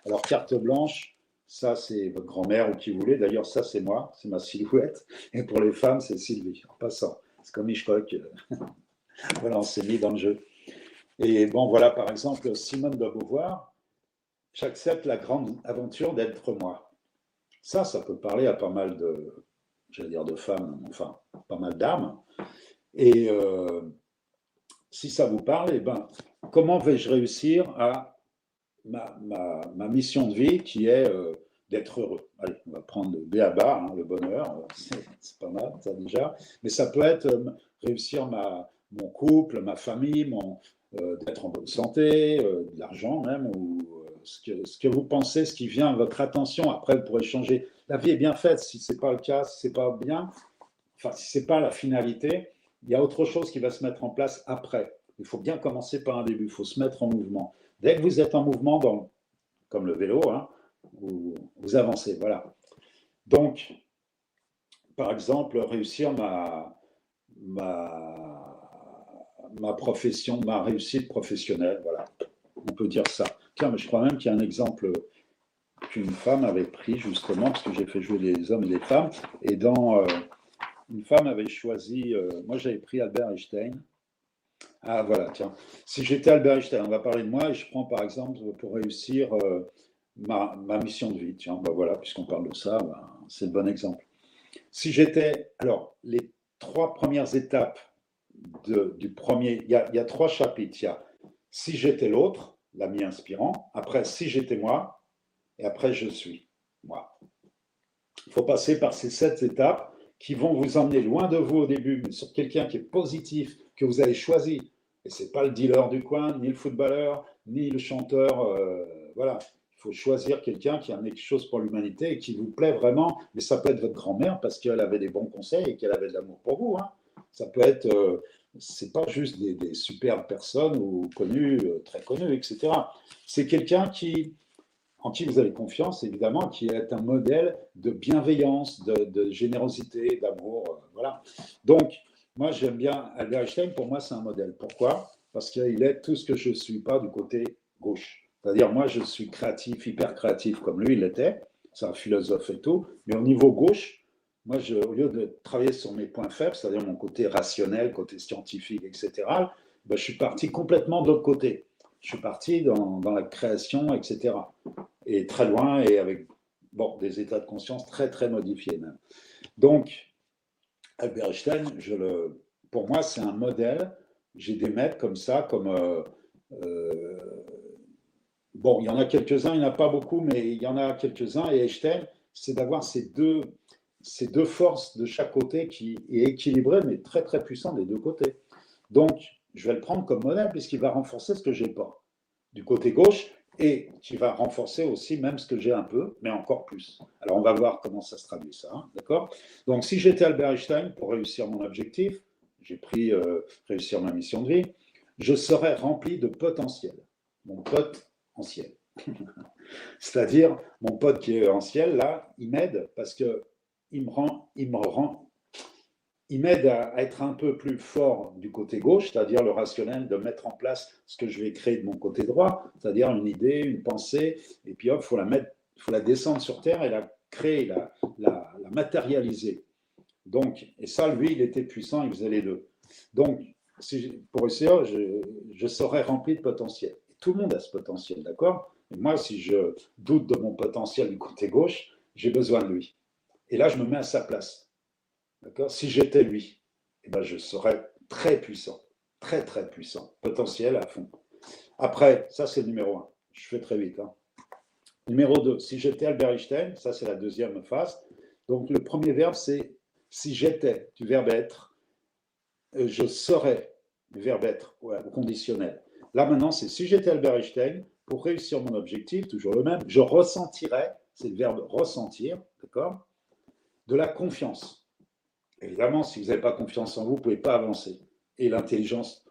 Alors, carte blanche, ça c'est votre grand-mère ou qui vous voulez. D'ailleurs, ça c'est moi, c'est ma silhouette. Et pour les femmes, c'est Sylvie, en passant. C'est comme Hitchcock. Voilà, on s'est mis dans le jeu. Et bon, voilà, par exemple, Simone de Beauvoir, j'accepte la grande aventure d'être moi. Ça peut parler à pas mal j'allais dire de femmes, enfin, pas mal d'âmes. Et si ça vous parle, eh ben, comment vais-je réussir à ma mission de vie qui est d'être heureux? Allez, on va prendre le B.A.-ba, hein, le bonheur, c'est pas mal ça déjà, mais ça peut être réussir mon couple, ma famille, d'être en bonne santé, de l'argent même, ou ce que vous pensez, ce qui vient à votre attention. Après, vous pourrez changer. La vie est bien faite. Si ce n'est pas le cas, si ce n'est pas bien, enfin, si ce n'est pas la finalité, il y a autre chose qui va se mettre en place après. Il faut bien commencer par un début, il faut se mettre en mouvement. Dès que vous êtes en mouvement, comme le vélo, hein, vous avancez. Voilà. Donc, par exemple, réussir ma profession, ma réussite professionnelle, voilà. On peut dire ça. Tiens, mais je crois même qu'il y a un exemple qu'une femme avait pris justement, parce que j'ai fait jouer les hommes et les femmes, et une femme avait choisi, moi j'avais pris Albert Einstein. Ah voilà, tiens, si j'étais Albert Einstein, on va parler de moi, et je prends par exemple pour réussir ma mission de vie, tiens, ben voilà, puisqu'on parle de ça, ben, c'est le bon exemple. Si j'étais, alors, les 3 premières étapes du premier. Il y a trois chapitres. Il y a si j'étais l'autre, l'ami inspirant. Après, si j'étais moi. Et après, je suis moi. Il faut passer par ces 7 étapes qui vont vous emmener loin de vous au début, mais sur quelqu'un qui est positif, que vous avez choisi. Et ce n'est pas le dealer du coin, ni le footballeur, ni le chanteur. Voilà. Il faut choisir quelqu'un qui a quelque chose pour l'humanité et qui vous plaît vraiment. Mais ça peut être votre grand-mère parce qu'elle avait des bons conseils et qu'elle avait de l'amour pour vous. Hein. Ça peut être, c'est pas juste des superbes personnes ou connues, très connues, etc. C'est quelqu'un en qui vous avez confiance, évidemment, qui est un modèle de bienveillance, de générosité, d'amour. Voilà. Donc, moi, j'aime bien Albert Einstein. Pour moi, c'est un modèle. Pourquoi? Parce qu'il est tout ce que je ne suis pas du côté gauche. C'est-à-dire, moi, je suis créatif, hyper créatif, comme lui, il l'était. C'est un philosophe et tout. Mais au niveau gauche, moi, au lieu de travailler sur mes points faibles, c'est-à-dire mon côté rationnel, côté scientifique, etc., ben, je suis parti complètement de l'autre côté. Je suis parti dans la création, etc. Et très loin et avec des états de conscience très, très modifiés même. Donc, Albert Einstein, pour moi, c'est un modèle. J'ai des maîtres comme ça, il y en a quelques-uns, il n'y en a pas beaucoup, mais il y en a quelques-uns. Et Einstein, c'est d'avoir ces deux forces de chaque côté qui est équilibré, mais très, très puissant des deux côtés. Donc, je vais le prendre comme modèle puisqu'il va renforcer ce que je n'ai pas du côté gauche et qui va renforcer aussi même ce que j'ai un peu, mais encore plus. Alors, on va voir comment ça se traduit, ça. Hein, d'accord? Donc, si j'étais Albert Einstein, pour réussir mon objectif, j'ai pris réussir ma mission de vie, je serais rempli de potentiel. Mon potentiel. C'est-à-dire, mon pote qui est en ciel, là, il m'aide parce que il m'aide à être un peu plus fort du côté gauche, c'est-à-dire le rationnel, de mettre en place ce que je vais créer de mon côté droit, c'est-à-dire une idée, une pensée, et puis hop, faut la descendre sur terre et la créer, la matérialiser. Donc, et ça, lui, il était puissant, il faisait les deux. Donc, pour essayer, je serais rempli de potentiel. Tout le monde a ce potentiel, d'accord? Et moi, si je doute de mon potentiel du côté gauche, j'ai besoin de lui. Et là, je me mets à sa place. D'accord? Si j'étais lui, eh ben, je serais très puissant, très très puissant, potentiel à fond. Après, ça c'est le numéro 1. Je fais très vite. Hein. Numéro 2, si j'étais Albert Einstein, ça c'est la deuxième phase. Donc le premier verbe c'est si j'étais, du verbe être, je serais, du verbe être, ouais, au conditionnel. Là maintenant c'est si j'étais Albert Einstein, pour réussir mon objectif, toujours le même, je ressentirais, c'est le verbe ressentir, d'accord? De la confiance. Évidemment, si vous n'avez pas confiance en vous, vous ne pouvez pas avancer. Et l'intelligence,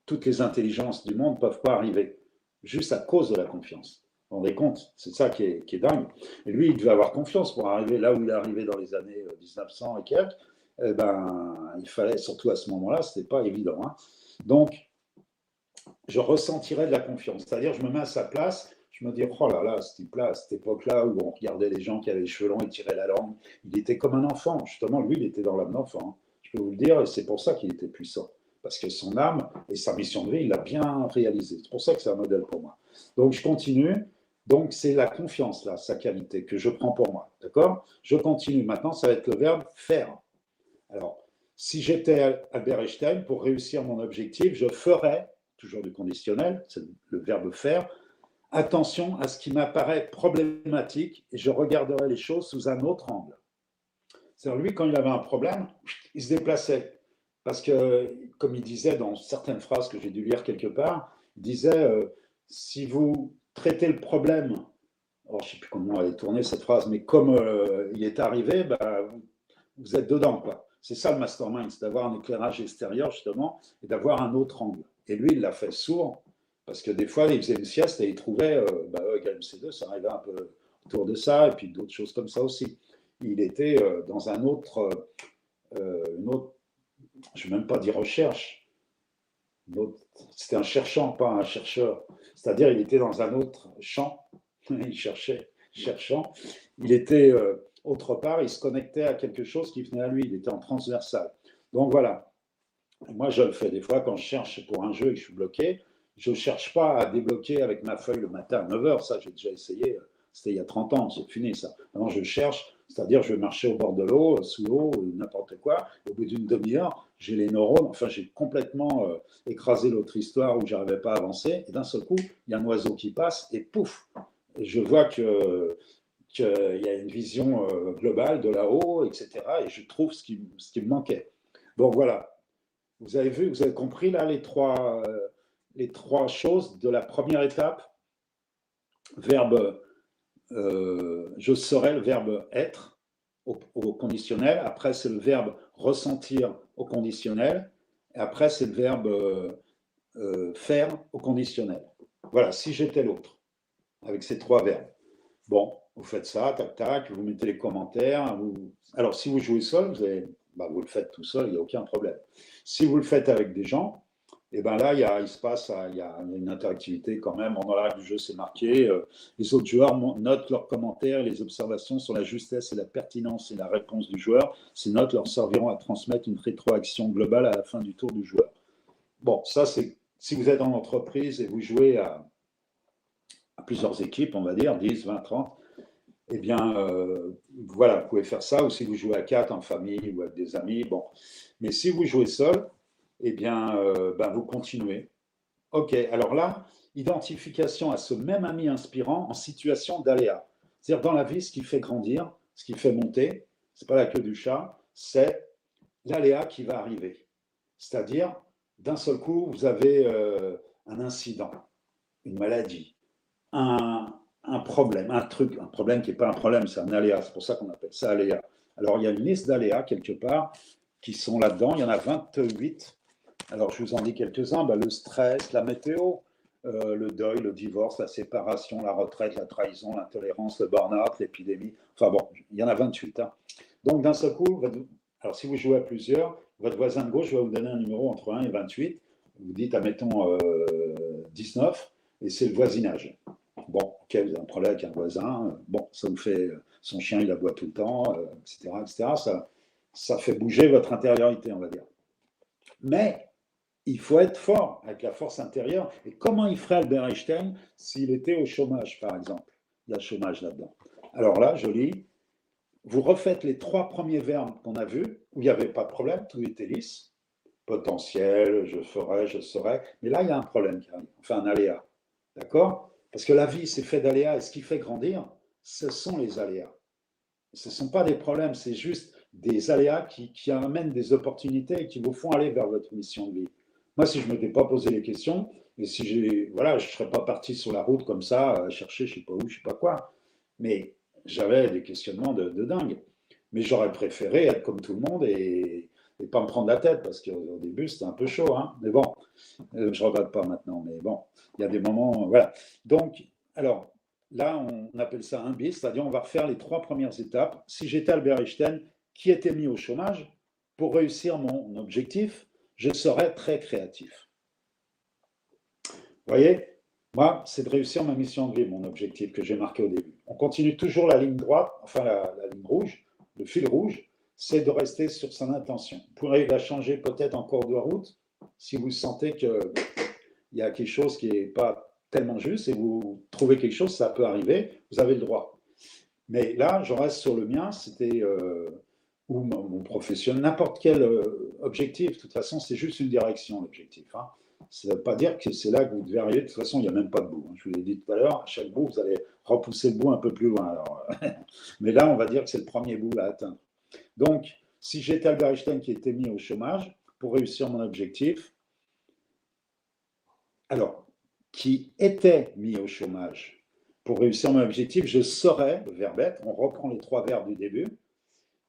toutes les intelligences du monde ne peuvent pas arriver, juste à cause de la confiance. Vous vous rendez compte? C'est ça qui est dingue. Et lui, il devait avoir confiance pour arriver là où il est arrivé dans les années 1900 et quelques. Eh ben, il fallait, surtout à ce moment-là, ce n'était pas évident. Hein. Donc, je ressentirais de la confiance. C'est-à-dire, je me mets à sa place, je me dis, oh là là, ce type-là, à cette époque-là où on regardait les gens qui avaient les cheveux longs et tiraient la langue, il était comme un enfant. Justement, lui, il était dans l'âme d'enfant. Hein. Je peux vous le dire, et c'est pour ça qu'il était puissant. Parce que son âme et sa mission de vie, il l'a bien réalisé. C'est pour ça que c'est un modèle pour moi. Donc, je continue. Donc, c'est la confiance, là, sa qualité, que je prends pour moi. D'accord? Je continue. Maintenant, ça va être le verbe faire. Alors, si j'étais Albert Einstein, pour réussir mon objectif, je ferais, toujours du conditionnel, c'est le verbe faire, attention à ce qui m'apparaît problématique et je regarderai les choses sous un autre angle. C'est-à-dire, lui, quand il avait un problème, il se déplaçait. Parce que, comme il disait dans certaines phrases que j'ai dû lire quelque part, il disait si vous traitez le problème, alors je ne sais plus comment elle est tournée cette phrase, mais comme il est arrivé, vous êtes dedans, quoi. C'est ça le mastermind, c'est d'avoir un éclairage extérieur, justement, et d'avoir un autre angle. Et lui, il l'a fait sourd, parce que des fois, il faisait une sieste et il trouvait, égale MC2, ça arrivait un peu autour de ça, et puis d'autres choses comme ça aussi. Il était dans une autre, je ne vais même pas dire recherche, c'était un cherchant, pas un chercheur. C'est-à-dire, il était dans un autre champ, il cherchait, cherchant, il était autre part, il se connectait à quelque chose qui venait à lui, il était en transversal. Donc voilà, moi je le fais des fois quand je cherche pour un jeu et que je suis bloqué, je ne cherche pas à débloquer avec ma feuille le matin à 9h, ça j'ai déjà essayé, c'était il y a 30 ans, c'est fini ça. Maintenant je cherche C'est-à-dire, je vais marcher au bord de l'eau, sous l'eau, n'importe quoi. Au bout d'une demi-heure, j'ai les neurones, enfin, j'ai complètement écrasé l'autre histoire où j'arrivais pas à avancer. Et d'un seul coup, il y a un oiseau qui passe et pouf, je vois qu'il y a une vision globale de là-haut, etc. Et je trouve ce qui me manquait. Bon, voilà. Vous avez vu, vous avez compris là les trois choses de la première étape. Verbe, je serai, le verbe être au conditionnel. Après, c'est le verbe ressentir au conditionnel. Et après, c'est le verbe faire au conditionnel. Voilà, si j'étais l'autre, avec ces trois verbes. Bon, vous faites ça, tac, tac, vous mettez les commentaires. Alors, si vous jouez seul, vous le faites tout seul, il n'y a aucun problème. Si vous le faites avec des gens, et ben là, il y a une interactivité quand même. En l'arrêt du jeu, c'est marqué. Les autres joueurs notent leurs commentaires et les observations sur la justesse et la pertinence et la réponse du joueur. Ces notes leur serviront à transmettre une rétroaction globale à la fin du tour du joueur. Bon, ça, c'est si vous êtes en entreprise et vous jouez à plusieurs équipes, on va dire, 10, 20, 30, eh bien, voilà, vous pouvez faire ça. Ou si vous jouez à 4 en famille ou avec des amis, bon. Mais si vous jouez seul, eh bien, vous continuez. OK, alors là, identification à ce même ami inspirant en situation d'aléa. C'est-à-dire dans la vie, ce qui fait grandir, ce qui fait monter, c'est pas la queue du chat, c'est l'aléa qui va arriver. C'est-à-dire, d'un seul coup, vous avez un incident, une maladie, un problème, un problème qui n'est pas un problème, c'est un aléa, c'est pour ça qu'on appelle ça aléa. Alors, il y a une liste d'aléas quelque part qui sont là-dedans, il y en a 28. Alors, je vous en dis quelques-uns, le stress, la météo, le deuil, le divorce, la séparation, la retraite, la trahison, l'intolérance, le burn-out, l'épidémie. Enfin bon, il y en a 28. Hein. Donc, d'un seul coup, alors si vous jouez à plusieurs, votre voisin de gauche va vous donner un numéro entre 1 et 28. Vous dites, admettons, 19, et c'est le voisinage. Bon, ok, vous avez un problème avec un voisin. Bon, ça vous fait, son chien, il aboie tout le temps, etc., etc. Ça fait bouger votre intériorité, on va dire. Mais il faut être fort avec la force intérieure. Et comment il ferait Albert Einstein s'il était au chômage, par exemple? Il y a le chômage là-dedans. Alors là, je lis, vous refaites les 3 premiers verbes qu'on a vus, où il n'y avait pas de problème, tout était lisse. Potentiel, je ferai, je serai. Mais là, il y a un problème qui arrive, enfin un aléa. D'accord? Parce que la vie, c'est fait d'aléas, et ce qui fait grandir, ce sont les aléas. Ce ne sont pas des problèmes, c'est juste des aléas qui amènent des opportunités et qui vous font aller vers votre mission de vie. Moi, si je ne m'étais pas posé les questions, et si je ne serais pas parti sur la route comme ça, à chercher je ne sais pas où, je ne sais pas quoi, mais j'avais des questionnements de dingue. Mais j'aurais préféré être comme tout le monde et pas me prendre la tête, parce qu'au début, c'était un peu chaud. Hein. Mais bon, je ne regrette pas maintenant, mais bon, il y a des moments, voilà. Donc, alors, là, on appelle ça un bis, c'est-à-dire on va refaire les 3 premières étapes. Si j'étais Albert Einstein, qui était mis au chômage, pour réussir mon objectif, je serais très créatif. Vous voyez, moi, c'est de réussir ma mission de vie, mon objectif que j'ai marqué au début. On continue toujours la ligne droite, enfin la ligne rouge, le fil rouge, c'est de rester sur son intention. Vous pourrez la changer peut-être en cours de route si vous sentez qu'il y a quelque chose qui n'est pas tellement juste et vous trouvez quelque chose, ça peut arriver, vous avez le droit. Mais là, je reste sur le mien, c'était ou mon professionnel, n'importe quel objectif. De toute façon, c'est juste une direction, l'objectif. Hein. Ça ne veut pas dire que c'est là que vous devez arriver. De toute façon, il n'y a même pas de bout. Hein. Je vous l'ai dit tout à l'heure, à chaque bout, vous allez repousser le bout un peu plus loin. Alors, mais là, on va dire que c'est le premier bout à atteindre. Donc, si j'étais Albert Einstein qui était mis au chômage pour réussir mon objectif, alors, qui était mis au chômage pour réussir mon objectif, je saurais, le verbe être, on reprend les 3 verbes du début,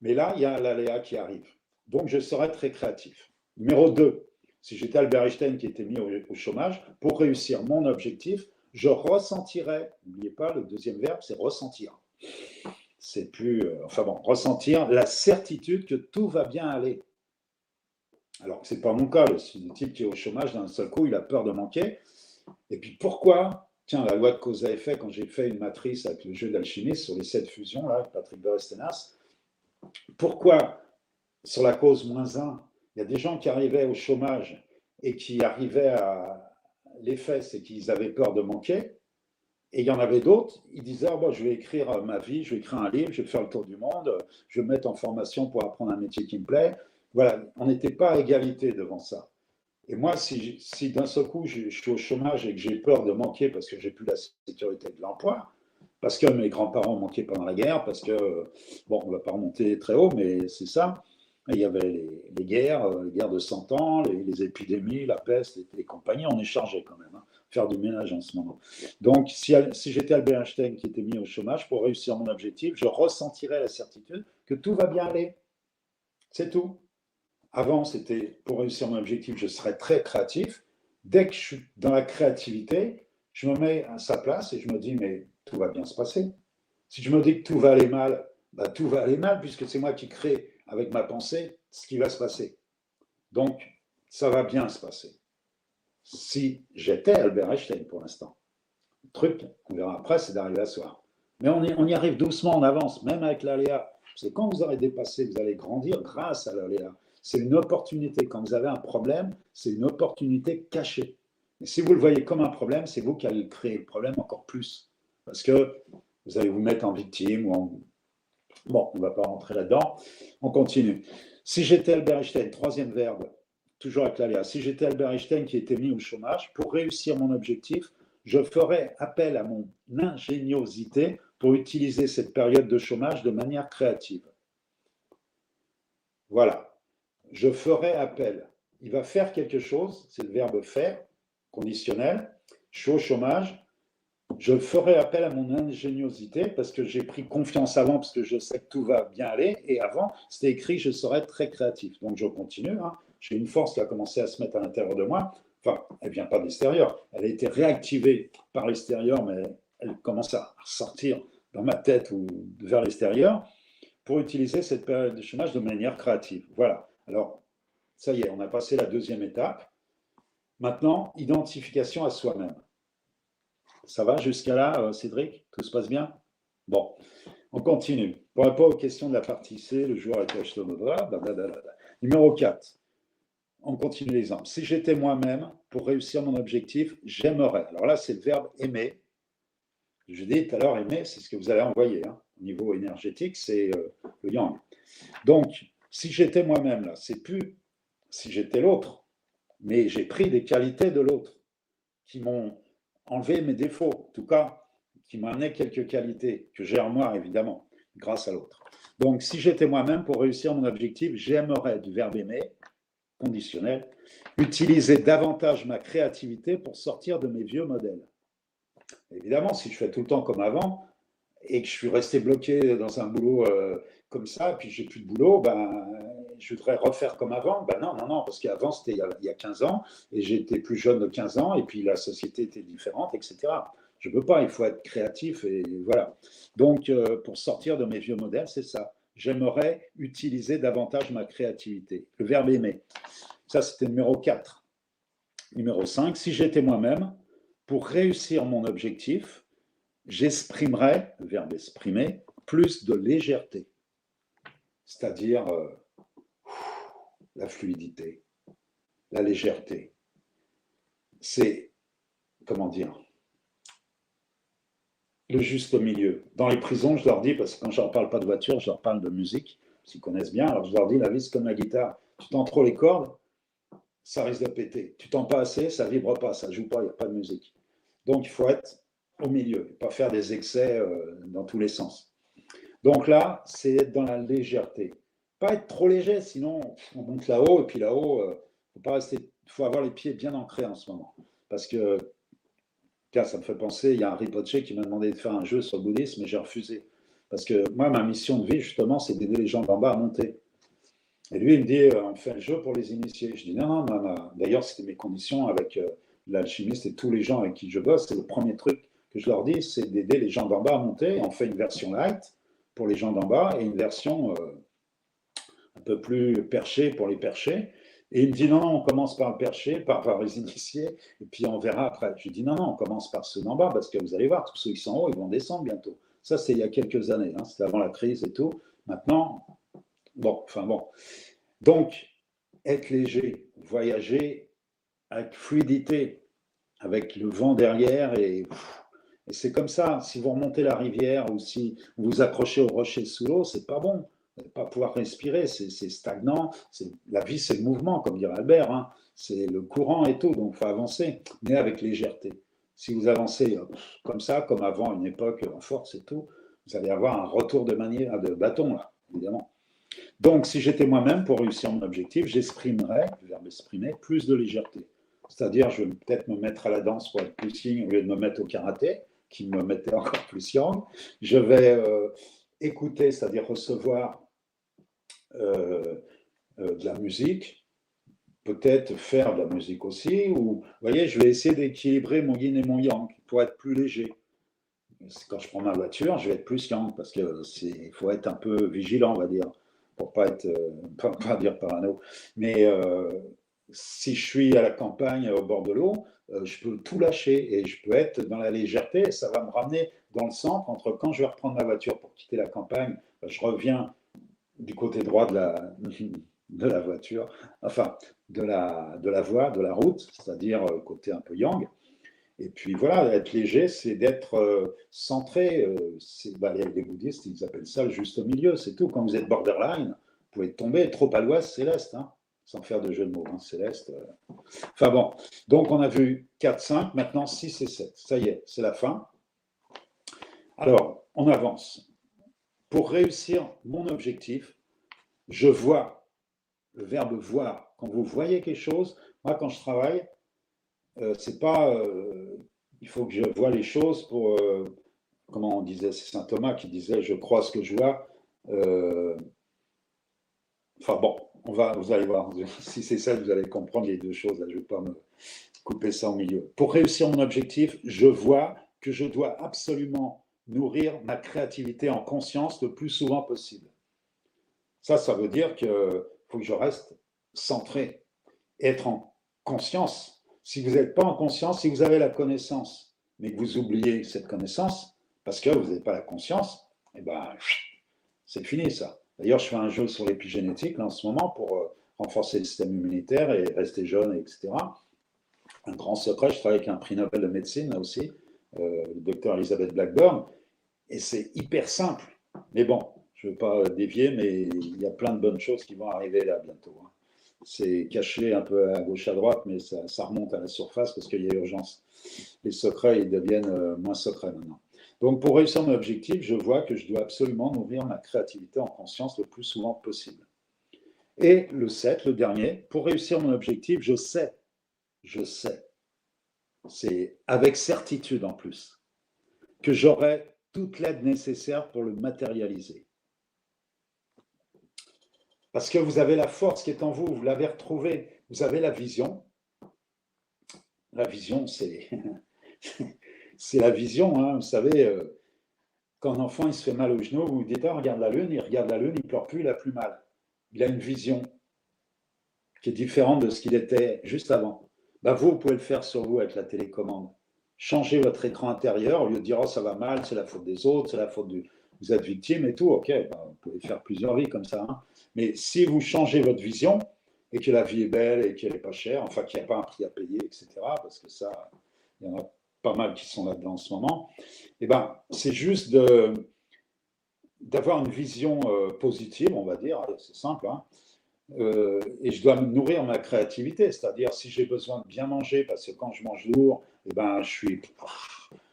mais là, il y a l'aléa qui arrive. Donc, je serais très créatif. Numéro 2, si j'étais Albert Einstein qui était mis au chômage, pour réussir mon objectif, je ressentirais, n'oubliez pas, le deuxième verbe, c'est ressentir. C'est plus, ressentir la certitude que tout va bien aller. Alors, ce n'est pas mon cas, le type qui est au chômage, d'un seul coup, il a peur de manquer. Et puis, pourquoi? Tiens, la loi de cause à effet, quand j'ai fait une matrice avec le jeu d'alchimiste sur les 7 fusions, là, avec Patrick Beresténas, pourquoi, sur la cause -1, il y a des gens qui arrivaient au chômage et qui arrivaient à l'effet, c'est qu'ils avaient peur de manquer. Et il y en avait d'autres, ils disaient, ah, bah, je vais écrire ma vie, je vais écrire un livre, je vais faire le tour du monde, je vais me mettre en formation pour apprendre un métier qui me plaît. Voilà, on n'était pas à égalité devant ça. Et moi, si d'un seul coup je suis au chômage et que j'ai peur de manquer parce que j'ai plus la sécurité de l'emploi, parce que mes grands-parents manquaient pendant la guerre, parce que, bon, on ne va pas remonter très haut, mais c'est ça. Il y avait les guerres de 100 ans, les épidémies, la peste et compagnie, on est chargé quand même, hein, faire du ménage en ce moment. Donc, si j'étais Albert Einstein qui était mis au chômage, pour réussir mon objectif, je ressentirais la certitude que tout va bien aller. C'est tout. Avant, c'était pour réussir mon objectif, je serais très créatif. Dès que je suis dans la créativité, je me mets à sa place et je me dis, mais tout va bien se passer. Si je me dis que tout va aller mal, bah, tout va aller mal puisque c'est moi qui crée avec ma pensée ce qui va se passer. Donc, ça va bien se passer. Si j'étais Albert Einstein pour l'instant. Le truc, on verra après, c'est d'arriver à soir. Mais on y arrive doucement, on avance, même avec l'aléa. C'est quand vous aurez dépassé, vous allez grandir grâce à l'aléa. C'est une opportunité. Quand vous avez un problème, c'est une opportunité cachée. Et si vous le voyez comme un problème, c'est vous qui allez créer le problème encore plus. Parce que vous allez vous mettre en victime ou en... Bon, on ne va pas rentrer là-dedans. On continue. Si j'étais Albert Einstein, troisième verbe, toujours avec l'aléa, si j'étais Albert Einstein qui était mis au chômage, pour réussir mon objectif, je ferais appel à mon ingéniosité pour utiliser cette période de chômage de manière créative. Voilà. Je ferai appel. Il va faire quelque chose, c'est le verbe faire, conditionnel. Je suis au chômage. Je ferai appel à mon ingéniosité parce que j'ai pris confiance avant, parce que je sais que tout va bien aller. Et avant, c'était écrit, je serai très créatif. Donc je continue. Hein. J'ai une force qui a commencé à se mettre à l'intérieur de moi. Enfin, elle ne vient pas de l'extérieur. Elle a été réactivée par l'extérieur, mais elle commence à sortir dans ma tête ou vers l'extérieur pour utiliser cette période de chômage de manière créative. Voilà. Alors, ça y est, on a passé la deuxième étape. Maintenant, identification à soi-même. Ça va jusqu'à là, Cédric? Tout se passe bien? Bon, on continue. Pour répondre aux questions de la partie C, le joueur est acheté. Numéro 4. On continue l'exemple. Si j'étais moi-même, pour réussir mon objectif, j'aimerais. Alors là, c'est le verbe aimer. Je dis tout à l'heure, aimer, c'est ce que vous allez envoyer. Hein. Au niveau énergétique, c'est le yang. Donc, si j'étais moi-même, là, c'est plus si j'étais l'autre, mais j'ai pris des qualités de l'autre qui m'ont enlevé mes défauts, en tout cas, qui m'ont amené quelques qualités que j'ai en moi, évidemment, grâce à l'autre. Donc, si j'étais moi-même, pour réussir mon objectif, j'aimerais, du verbe aimer, conditionnel, utiliser davantage ma créativité pour sortir de mes vieux modèles. Évidemment, si je fais tout le temps comme avant et que je suis resté bloqué dans un boulot comme ça, puis j'ai plus de boulot, ben, je voudrais refaire comme avant. Ben non, non, non, parce qu'avant, c'était il y a 15 ans et j'étais plus jeune de 15 ans et puis la société était différente, etc. Je ne peux pas, il faut être créatif et voilà. Donc, pour sortir de mes vieux modèles, c'est ça. J'aimerais utiliser davantage ma créativité. Le verbe aimer. Ça, c'était numéro 4. Numéro 5, si j'étais moi-même, pour réussir mon objectif, j'exprimerais, le verbe exprimer, plus de légèreté. C'est-à-dire la fluidité, la légèreté. C'est, comment dire, le juste milieu. Dans les prisons, je leur dis, parce que quand je ne leur parle pas de voiture, je leur parle de musique, s'ils connaissent bien, alors je leur dis, la vie c'est comme la guitare. Tu tends trop les cordes, ça risque de péter. Tu tends pas assez, ça vibre pas, ça joue pas, il n'y a pas de musique. Donc il faut être au milieu, pas faire des excès dans tous les sens. Donc là, c'est être dans la légèreté. Pas être trop léger, sinon on monte là-haut, et puis là-haut, il faut avoir les pieds bien ancrés en ce moment. Parce que, tiens, ça me fait penser, il y a un Rinpoché qui m'a demandé de faire un jeu sur le bouddhisme, mais j'ai refusé. Parce que moi, ma mission de vie, justement, c'est d'aider les gens d'en bas à monter. Et lui, il me dit, on fait le jeu pour les initiés. Je dis, non, non, d'ailleurs, c'était mes conditions avec l'alchimiste et tous les gens avec qui je bosse. C'est le premier truc que je leur dis, c'est d'aider les gens d'en bas à monter. On fait une version light pour les gens d'en bas et une version un peu plus perchée pour les perchés. Et il me dit, non, non, on commence par le perché, par les initiés, et puis on verra après. Je dis, non, non, on commence par ceux d'en bas, parce que vous allez voir, tous ceux qui sont en haut, ils vont descendre bientôt. Ça, c'est il y a quelques années, hein, c'était avant la crise et tout. Maintenant, bon, enfin bon. Donc, être léger, voyager avec fluidité, avec le vent derrière et Et c'est comme ça, si vous remontez la rivière ou si vous vous accrochez au rocher sous l'eau, c'est pas bon. Vous n'allez pas pouvoir respirer, c'est stagnant. La vie, c'est le mouvement, comme dirait Albert, hein. C'est le courant et tout, donc il faut avancer, mais avec légèreté. Si vous avancez comme ça, comme avant une époque en force et tout, vous allez avoir un retour de manière de bâton, là, évidemment. Donc, si j'étais moi-même, pour réussir mon objectif, j'exprimerais, le verbe exprimer, plus de légèreté. C'est-à-dire, je vais peut-être me mettre à la danse pour être plus yin au lieu de me mettre au karaté, qui me mettait encore plus yang. Je vais écouter, c'est-à-dire recevoir de la musique, peut-être faire de la musique aussi, ou, vous voyez, je vais essayer d'équilibrer mon yin et mon yang pour être plus léger. Quand je prends ma voiture, je vais être plus yang, parce qu'il faut être un peu vigilant, on va dire, pour pas être, pas dire parano. Mais si je suis à la campagne, au bord de l'eau, je peux tout lâcher et je peux être dans la légèreté et ça va me ramener dans le centre entre quand je vais reprendre ma voiture pour quitter la campagne, je reviens du côté droit de la voiture, enfin de la voie, de la route, c'est-à-dire côté un peu yang. Et puis voilà, être léger, c'est d'être centré. Les bouddhistes, ils appellent ça le juste milieu, c'est tout. Quand vous êtes borderline, vous pouvez tomber trop à l'ouest, c'est l'est, hein, sans faire de jeu de mots, hein, c'est l'est. Enfin bon, donc on a vu 4, 5, maintenant 6 et 7. Ça y est, c'est la fin. Alors, on avance. Pour réussir mon objectif, je vois, le verbe voir. Quand vous voyez quelque chose, moi quand je travaille, c'est pas, il faut que je vois les choses pour, comment on disait, c'est saint Thomas qui disait, je crois ce que je vois. Enfin bon, vous allez voir, si c'est ça, vous allez comprendre les deux choses, là, je ne vais pas me couper ça au milieu. Pour réussir mon objectif, je vois que je dois absolument nourrir ma créativité en conscience le plus souvent possible. Ça veut dire qu'il faut que je reste centré, être en conscience. Si vous n'êtes pas en conscience, si vous avez la connaissance, mais que vous oubliez cette connaissance, parce que vous n'avez pas la conscience, eh ben, c'est fini ça. D'ailleurs, je fais un jeu sur l'épigénétique là, en ce moment pour renforcer le système immunitaire et rester jeune, etc. Un grand secret, je travaille avec un prix Nobel de médecine là aussi, le docteur Elizabeth Blackburn, et c'est hyper simple. Mais bon, je ne veux pas dévier, mais il y a plein de bonnes choses qui vont arriver là bientôt. C'est caché un peu à gauche, à droite, mais ça remonte à la surface parce qu'il y a urgence. Les secrets, ils deviennent moins secrets maintenant. Donc, pour réussir mon objectif, je vois que je dois absolument nourrir ma créativité en conscience le plus souvent possible. Et le 7, le dernier, pour réussir mon objectif, je sais, c'est avec certitude en plus, que j'aurai toute l'aide nécessaire pour le matérialiser. Parce que vous avez la force qui est en vous, vous l'avez retrouvée, vous avez la vision. La vision, c'est la vision, hein. Vous savez, quand un enfant il se fait mal au genou, vous vous dites, regarde la lune, il ne pleure plus, il a plus mal. Il a une vision qui est différente de ce qu'il était juste avant. Ben vous pouvez le faire sur vous avec la télécommande. Changez votre écran intérieur, au lieu de dire, ça va mal, c'est la faute des autres, c'est la faute du... Vous êtes victime et tout, ok, vous pouvez faire plusieurs vies comme ça. Hein. Mais si vous changez votre vision, et que la vie est belle et qu'elle n'est pas chère, enfin qu'il n'y a pas un prix à payer, etc., parce que ça, il y en a pas mal qui sont là-dedans en ce moment, et ben, c'est juste d'avoir une vision positive, on va dire, c'est simple, hein, et je dois me nourrir ma créativité, c'est-à-dire si j'ai besoin de bien manger, parce que quand je mange lourd, et ben, je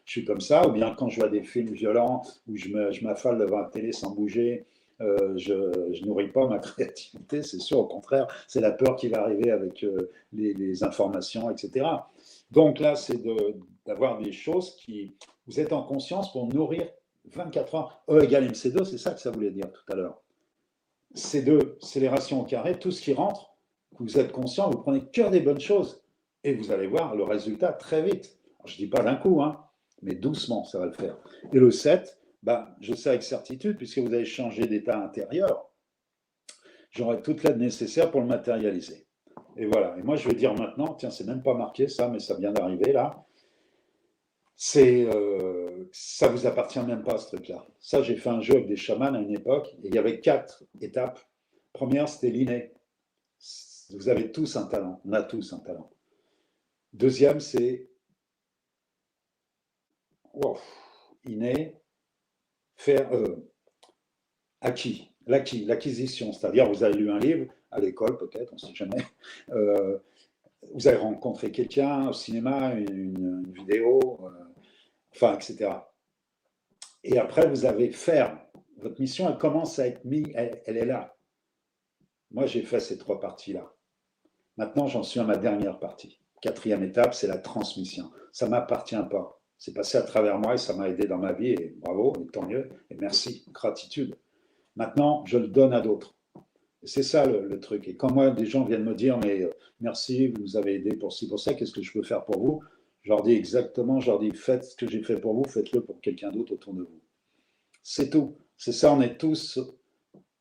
suis comme ça, ou bien quand je vois des films violents, où je m'affale devant la télé sans bouger, je ne nourris pas ma créativité, c'est sûr, au contraire, c'est la peur qui va arriver avec les informations, etc. Donc là, c'est d'avoir des choses qui... Vous êtes en conscience pour nourrir 24 heures. E égale MC2, c'est ça que ça voulait dire tout à l'heure. C2, c'est les rations au carré, tout ce qui rentre, vous êtes conscient, vous prenez que des bonnes choses, et vous allez voir le résultat très vite. Alors, je ne dis pas d'un coup, hein, mais doucement, ça va le faire. Et le 7, je sais avec certitude, puisque vous avez changé d'état intérieur, j'aurai toute l'aide nécessaire pour le matérialiser. Et voilà. Et moi, je vais dire maintenant, tiens, c'est même pas marqué ça, mais ça vient d'arriver là. Ça vous appartient même pas, ce truc-là. Ça, j'ai fait un jeu avec des chamans à une époque, et il y avait 4 étapes. Première, c'était l'inné. Vous avez tous un talent. On a tous un talent. Deuxième, c'est wow, inné, faire l'acquisition, c'est-à-dire vous avez lu un livre à l'école peut-être, on ne sait jamais, euh, vous avez rencontré quelqu'un au cinéma, une vidéo, enfin, etc. Et après, vous avez faire. Votre mission, elle commence à être mise, elle est là. Moi, j'ai fait ces 3 parties-là. Maintenant, j'en suis à ma dernière partie. 4e étape, c'est la transmission. Ça ne m'appartient pas. C'est passé à travers moi et ça m'a aidé dans ma vie. Et bravo, et tant mieux. Et merci, gratitude. Maintenant, je le donne à d'autres. Et c'est ça le truc. Et quand moi, des gens viennent me dire, mais merci, vous nous avez aidé pour ci, pour ça, qu'est-ce que je peux faire pour vous? Je leur dis exactement, je leur dis, faites ce que j'ai fait pour vous, faites-le pour quelqu'un d'autre autour de vous. C'est tout. C'est ça, on est tous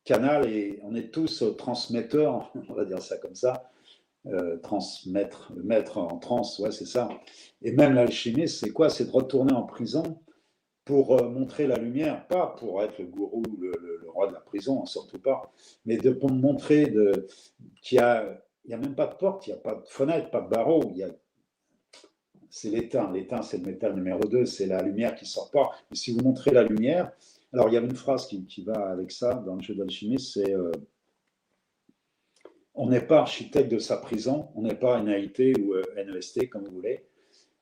canal et on est tous transmetteurs, on va dire ça comme ça, transmettre, le maître en trans, ouais, c'est ça. Et même l'alchimiste, c'est quoi? C'est de retourner en prison pour montrer la lumière, pas pour être le gourou, le roi de la prison, surtout pas, mais de montrer qu'il n'y a même pas de porte, il n'y a pas de fenêtre, pas de barreau, c'est l'étain. L'étain, c'est le métal numéro 2, c'est la lumière qui ne sort pas. Et si vous montrez la lumière, alors il y a une phrase qui va avec ça dans le jeu d'alchimiste, c'est on n'est pas architecte de sa prison, on n'est pas NAIT ou NEST, comme vous voulez,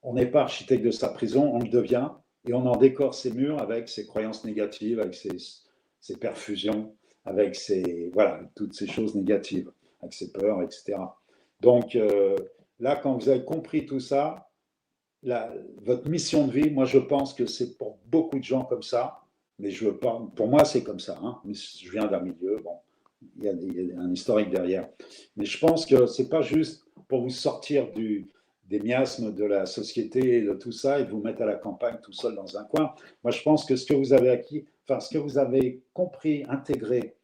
on n'est pas architecte de sa prison, on le devient, et on en décore ses murs avec ses croyances négatives, avec ses perfusions, avec voilà, toutes ces choses négatives, avec ses peurs, etc. Donc là, quand vous avez compris tout ça, votre mission de vie, moi je pense que c'est pour beaucoup de gens comme ça, mais je veux pas, pour moi c'est comme ça, hein, mais je viens d'un milieu, bon, il y a un historique derrière. Mais je pense que c'est pas juste pour vous sortir des miasmes de la société et de tout ça et vous mettre à la campagne tout seul dans un coin. Moi je pense que ce que vous avez acquis, enfin ce que vous avez compris, intégré,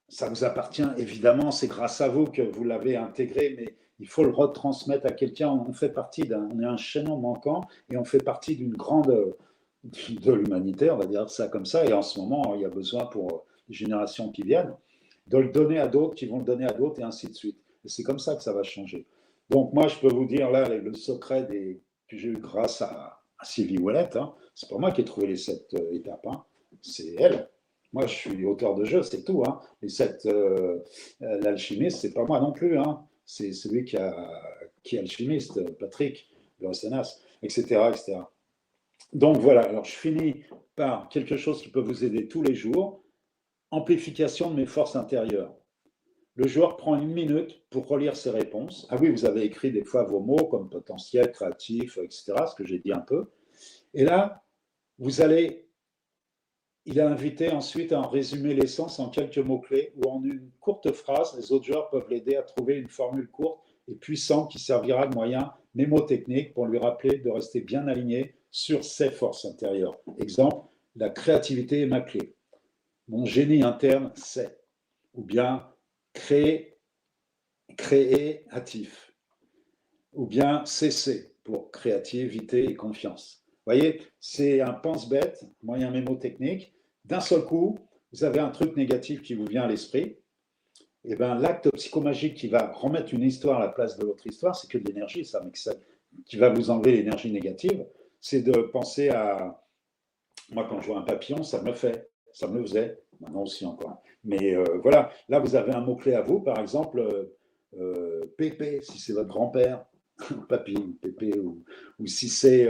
ça vous appartient évidemment, c'est grâce à vous que vous l'avez intégré, mais il faut le retransmettre à quelqu'un. On fait partie on est un chaînon manquant et on fait partie d'une grande de l'humanité, on va dire ça comme ça. Et en ce moment, il y a besoin pour les générations qui viennent de le donner à d'autres, qui vont le donner à d'autres et ainsi de suite. Et c'est comme ça que ça va changer. Donc moi, je peux vous dire là le secret que j'ai eu grâce à Sylvie Ouellette. Hein, c'est pas moi qui ai trouvé les 7 étapes, hein, c'est elle. Moi, je suis auteur de jeu, c'est tout. Hein. Les 7, l'alchimiste, c'est pas moi non plus. Hein. C'est celui qui est alchimiste, Patrick de Senas, etc., etc. Donc voilà, alors je finis par quelque chose qui peut vous aider tous les jours, amplification de mes forces intérieures. Le joueur prend 1 minute pour relire ses réponses. Ah oui, vous avez écrit des fois vos mots comme potentiel, créatif, etc., ce que j'ai dit un peu. Et là, il a invité ensuite à en résumer l'essence en quelques mots-clés ou en une courte phrase. Les autres joueurs peuvent l'aider à trouver une formule courte et puissante qui servira de moyen mémotechnique pour lui rappeler de rester bien aligné sur ses forces intérieures. Exemple, la créativité est ma clé. Mon génie interne, c'est. Ou bien créatif. Ou bien CC pour créativité et confiance. Vous voyez, c'est un pense-bête, moyen mémotechnique. D'un seul coup, vous avez un truc négatif qui vous vient à l'esprit. Et bien, l'acte psychomagique qui va remettre une histoire à la place de votre histoire, c'est que de l'énergie, ça, mais qui va vous enlever l'énergie négative, c'est de penser à. Moi, quand je vois un papillon, ça me faisait, maintenant aussi encore. Mais voilà, là, vous avez un mot-clé à vous, par exemple, Pépé, si c'est votre grand-père, Papy, Pépé, ou si c'est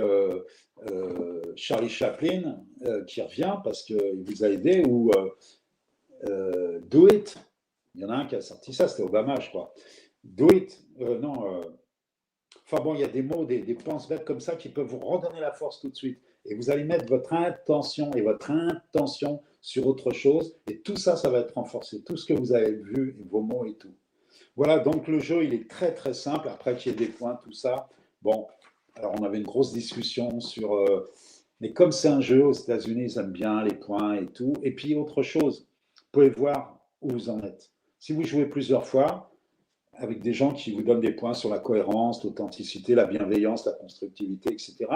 Charlie Chaplin qui revient parce qu'il vous a aidé, ou Do It. Il y en a un qui a sorti ça, c'était Obama, je crois. Do It, non. Enfin bon, il y a des mots, des penses-bêtes comme ça qui peuvent vous redonner la force tout de suite. Et vous allez mettre votre intention sur autre chose. Et tout ça, ça va être renforcé. Tout ce que vous avez vu, et vos mots et tout. Voilà, donc le jeu, il est très très simple. Après qu'il y ait des points, tout ça. Bon, alors on avait une grosse discussion sur... mais comme c'est un jeu, aux États-Unis, ils aiment bien les points et tout. Et puis autre chose, vous pouvez voir où vous en êtes. Si vous jouez plusieurs fois, avec des gens qui vous donnent des points sur la cohérence, l'authenticité, la bienveillance, la constructivité, etc.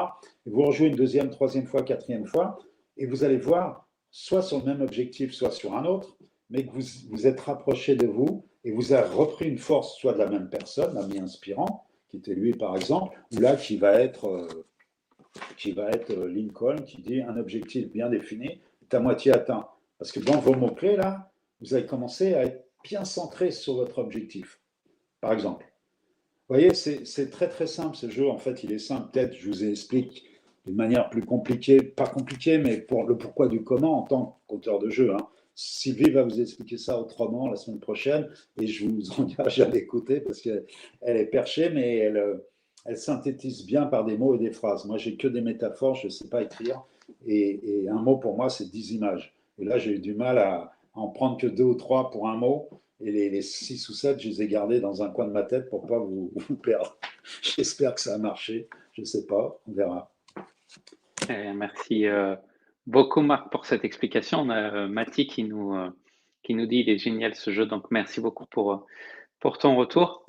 Et vous rejouez une deuxième, troisième fois, quatrième fois, et vous allez voir, soit sur le même objectif, soit sur un autre, mais que vous êtes rapproché de vous, et vous avez repris une force, soit de la même personne, l'ami inspirant, qui était lui par exemple, ou là qui va être qui va être Lincoln, qui dit un objectif bien défini est à moitié atteint. Parce que dans vos mots-clés, là, vous allez commencer à être bien centré sur votre objectif, par exemple. Vous voyez, c'est très très simple ce jeu. En fait, il est simple. Peut-être je vous explique d'une manière plus compliquée, pas compliquée, mais pour le pourquoi du comment en tant qu'auteur de jeu. Hein. Sylvie va vous expliquer ça autrement la semaine prochaine et je vous engage à l'écouter parce qu'elle est perchée, mais elle synthétise bien par des mots et des phrases. Moi, j'ai que des métaphores, je ne sais pas écrire. Et un mot pour moi, c'est 10 images. Et là, j'ai eu du mal à en prendre que 2 ou 3 pour un mot. Et les 6 ou 7, je les ai gardés dans un coin de ma tête pour ne pas vous perdre. J'espère que ça a marché. Je ne sais pas, on verra. Merci beaucoup, Marc, pour cette explication. On a Mathie qui nous dit il est génial ce jeu, donc merci beaucoup pour ton retour.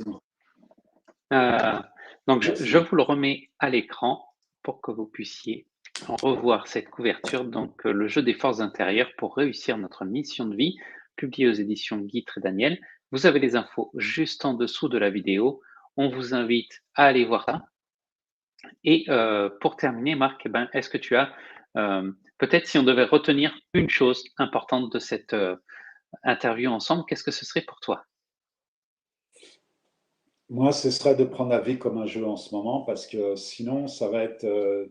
Donc, je vous le remets à l'écran pour que vous puissiez revoir cette couverture. Donc, le jeu des forces intérieures pour réussir notre mission de vie, publié aux éditions Guy et Daniel. Vous avez les infos juste en dessous de la vidéo. On vous invite à aller voir ça. Et pour terminer, Marc, eh ben, est-ce que tu as peut-être si on devait retenir une chose importante de cette interview ensemble, qu'est-ce que ce serait pour toi? Moi, ce serait de prendre la vie comme un jeu en ce moment parce que sinon, ça va être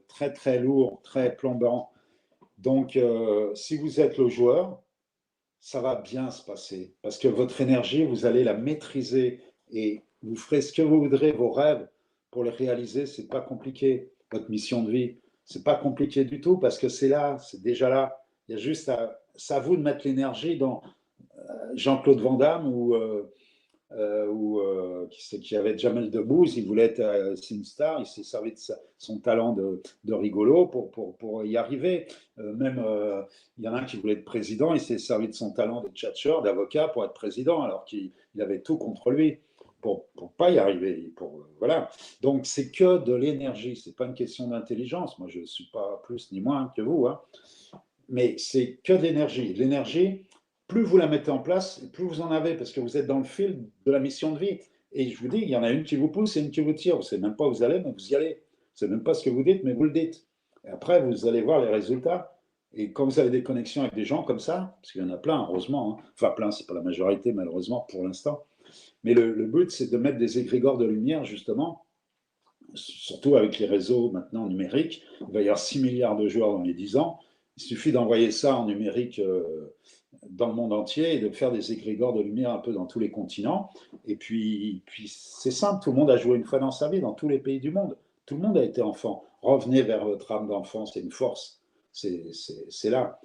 très très lourd, très plombant. Donc, si vous êtes le joueur, ça va bien se passer parce que votre énergie, vous allez la maîtriser et vous ferez ce que vous voudrez, vos rêves, pour les réaliser. C'est pas compliqué. Votre mission de vie, c'est pas compliqué du tout parce que c'est là, c'est déjà là. Il y a juste c'est à vous de mettre l'énergie dans Jean-Claude Van Damme ou qui avait Jamel Debbouze, il voulait être Singstar, il s'est servi de son talent de rigolo pour y arriver. Il y en a un qui voulait être président, il s'est servi de son talent de tchatcheur, d'avocat pour être président, alors qu'il avait tout contre lui pour pas y arriver. Voilà. Donc c'est que de l'énergie, c'est pas une question d'intelligence. Moi je ne suis pas plus ni moins que vous, hein. Mais c'est que de l'énergie. L'énergie, plus vous la mettez en place, plus vous en avez, parce que vous êtes dans le fil de la mission de vie. Et je vous dis, il y en a une qui vous pousse et une qui vous tire. Vous ne savez même pas où vous allez, mais vous y allez. Vous ne savez même pas ce que vous dites, mais vous le dites. Et après, vous allez voir les résultats. Et quand vous avez des connexions avec des gens comme ça, parce qu'il y en a plein, heureusement, hein. Enfin plein, c'est pas la majorité, malheureusement, pour l'instant. Mais le but, c'est de mettre des égrégores de lumière, justement, surtout avec les réseaux maintenant numériques. Il va y avoir 6 milliards de joueurs dans les 10 ans. Il suffit d'envoyer ça en numérique dans le monde entier et de faire des égrégores de lumière un peu dans tous les continents. Et puis c'est simple, tout le monde a joué une fois dans sa vie, dans tous les pays du monde. Tout le monde a été enfant. Revenez vers votre âme d'enfant, c'est une force. C'est là.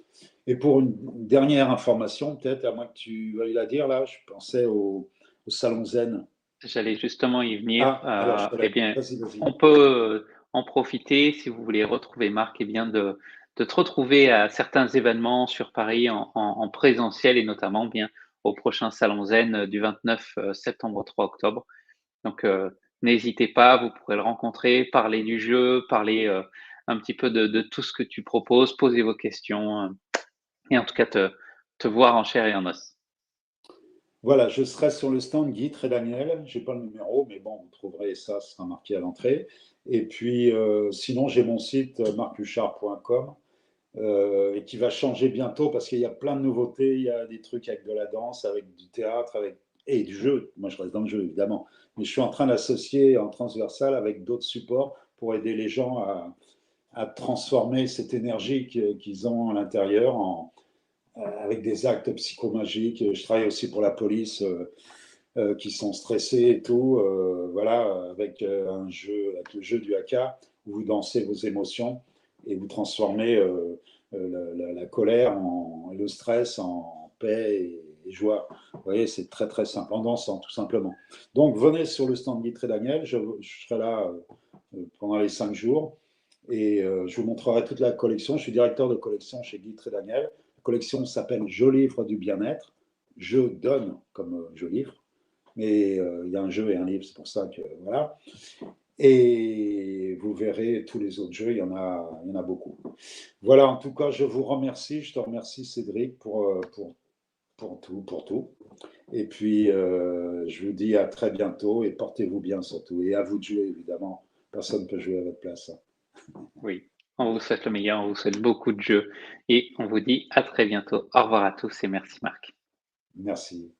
Et pour une dernière information, peut-être, à moins que tu veuilles la dire, là, je pensais au Salon Zen. J'allais justement y venir. Ah, alors je te Eh laisse. bien, Vas-y. on peut en profiter si vous voulez retrouver Marc, eh bien de te retrouver à certains événements sur Paris en présentiel et notamment bien au prochain Salon Zen du 29 septembre au 3 octobre. Donc, n'hésitez pas, vous pourrez le rencontrer, parler du jeu, parler un petit peu de tout ce que tu proposes, poser vos questions et en tout cas te voir en chair et en os. Voilà, je serai sur le stand Guy et Daniel. Je n'ai pas le numéro, mais bon, vous trouverez ça, ce sera marqué à l'entrée. Et puis, sinon, j'ai mon site marchuchard.com et qui va changer bientôt parce qu'il y a plein de nouveautés. Il y a des trucs avec de la danse, avec du théâtre, et du jeu. Moi, je reste dans le jeu, évidemment. Mais je suis en train d'associer en transversal avec d'autres supports pour aider les gens à transformer cette énergie qu'ils ont à l'intérieur avec des actes psychomagiques. Je travaille aussi pour la police qui sont stressés et tout. Voilà, avec avec le jeu du haka, où vous dansez vos émotions et vous transformez la colère, le stress en paix et joie. Vous voyez, c'est très très simple, en dansant tout simplement. Donc venez sur le stand Guy et Daniel, je serai là pendant les 5 jours et je vous montrerai toute la collection. Je suis directeur de collection chez Guy et Daniel. La collection s'appelle Je livre du bien-être. Je donne comme je livre, mais il y a un jeu et un livre, c'est pour ça que voilà. Et vous verrez tous les autres jeux, il y en a beaucoup. Voilà, en tout cas, je vous remercie. Je te remercie, Cédric, pour tout. Et puis, je vous dis à très bientôt et portez-vous bien surtout. Et à vous de jouer, évidemment. Personne ne peut jouer à votre place. Oui, on vous souhaite le meilleur, on vous souhaite beaucoup de jeux et on vous dit à très bientôt. Au revoir à tous et merci Marc. Merci.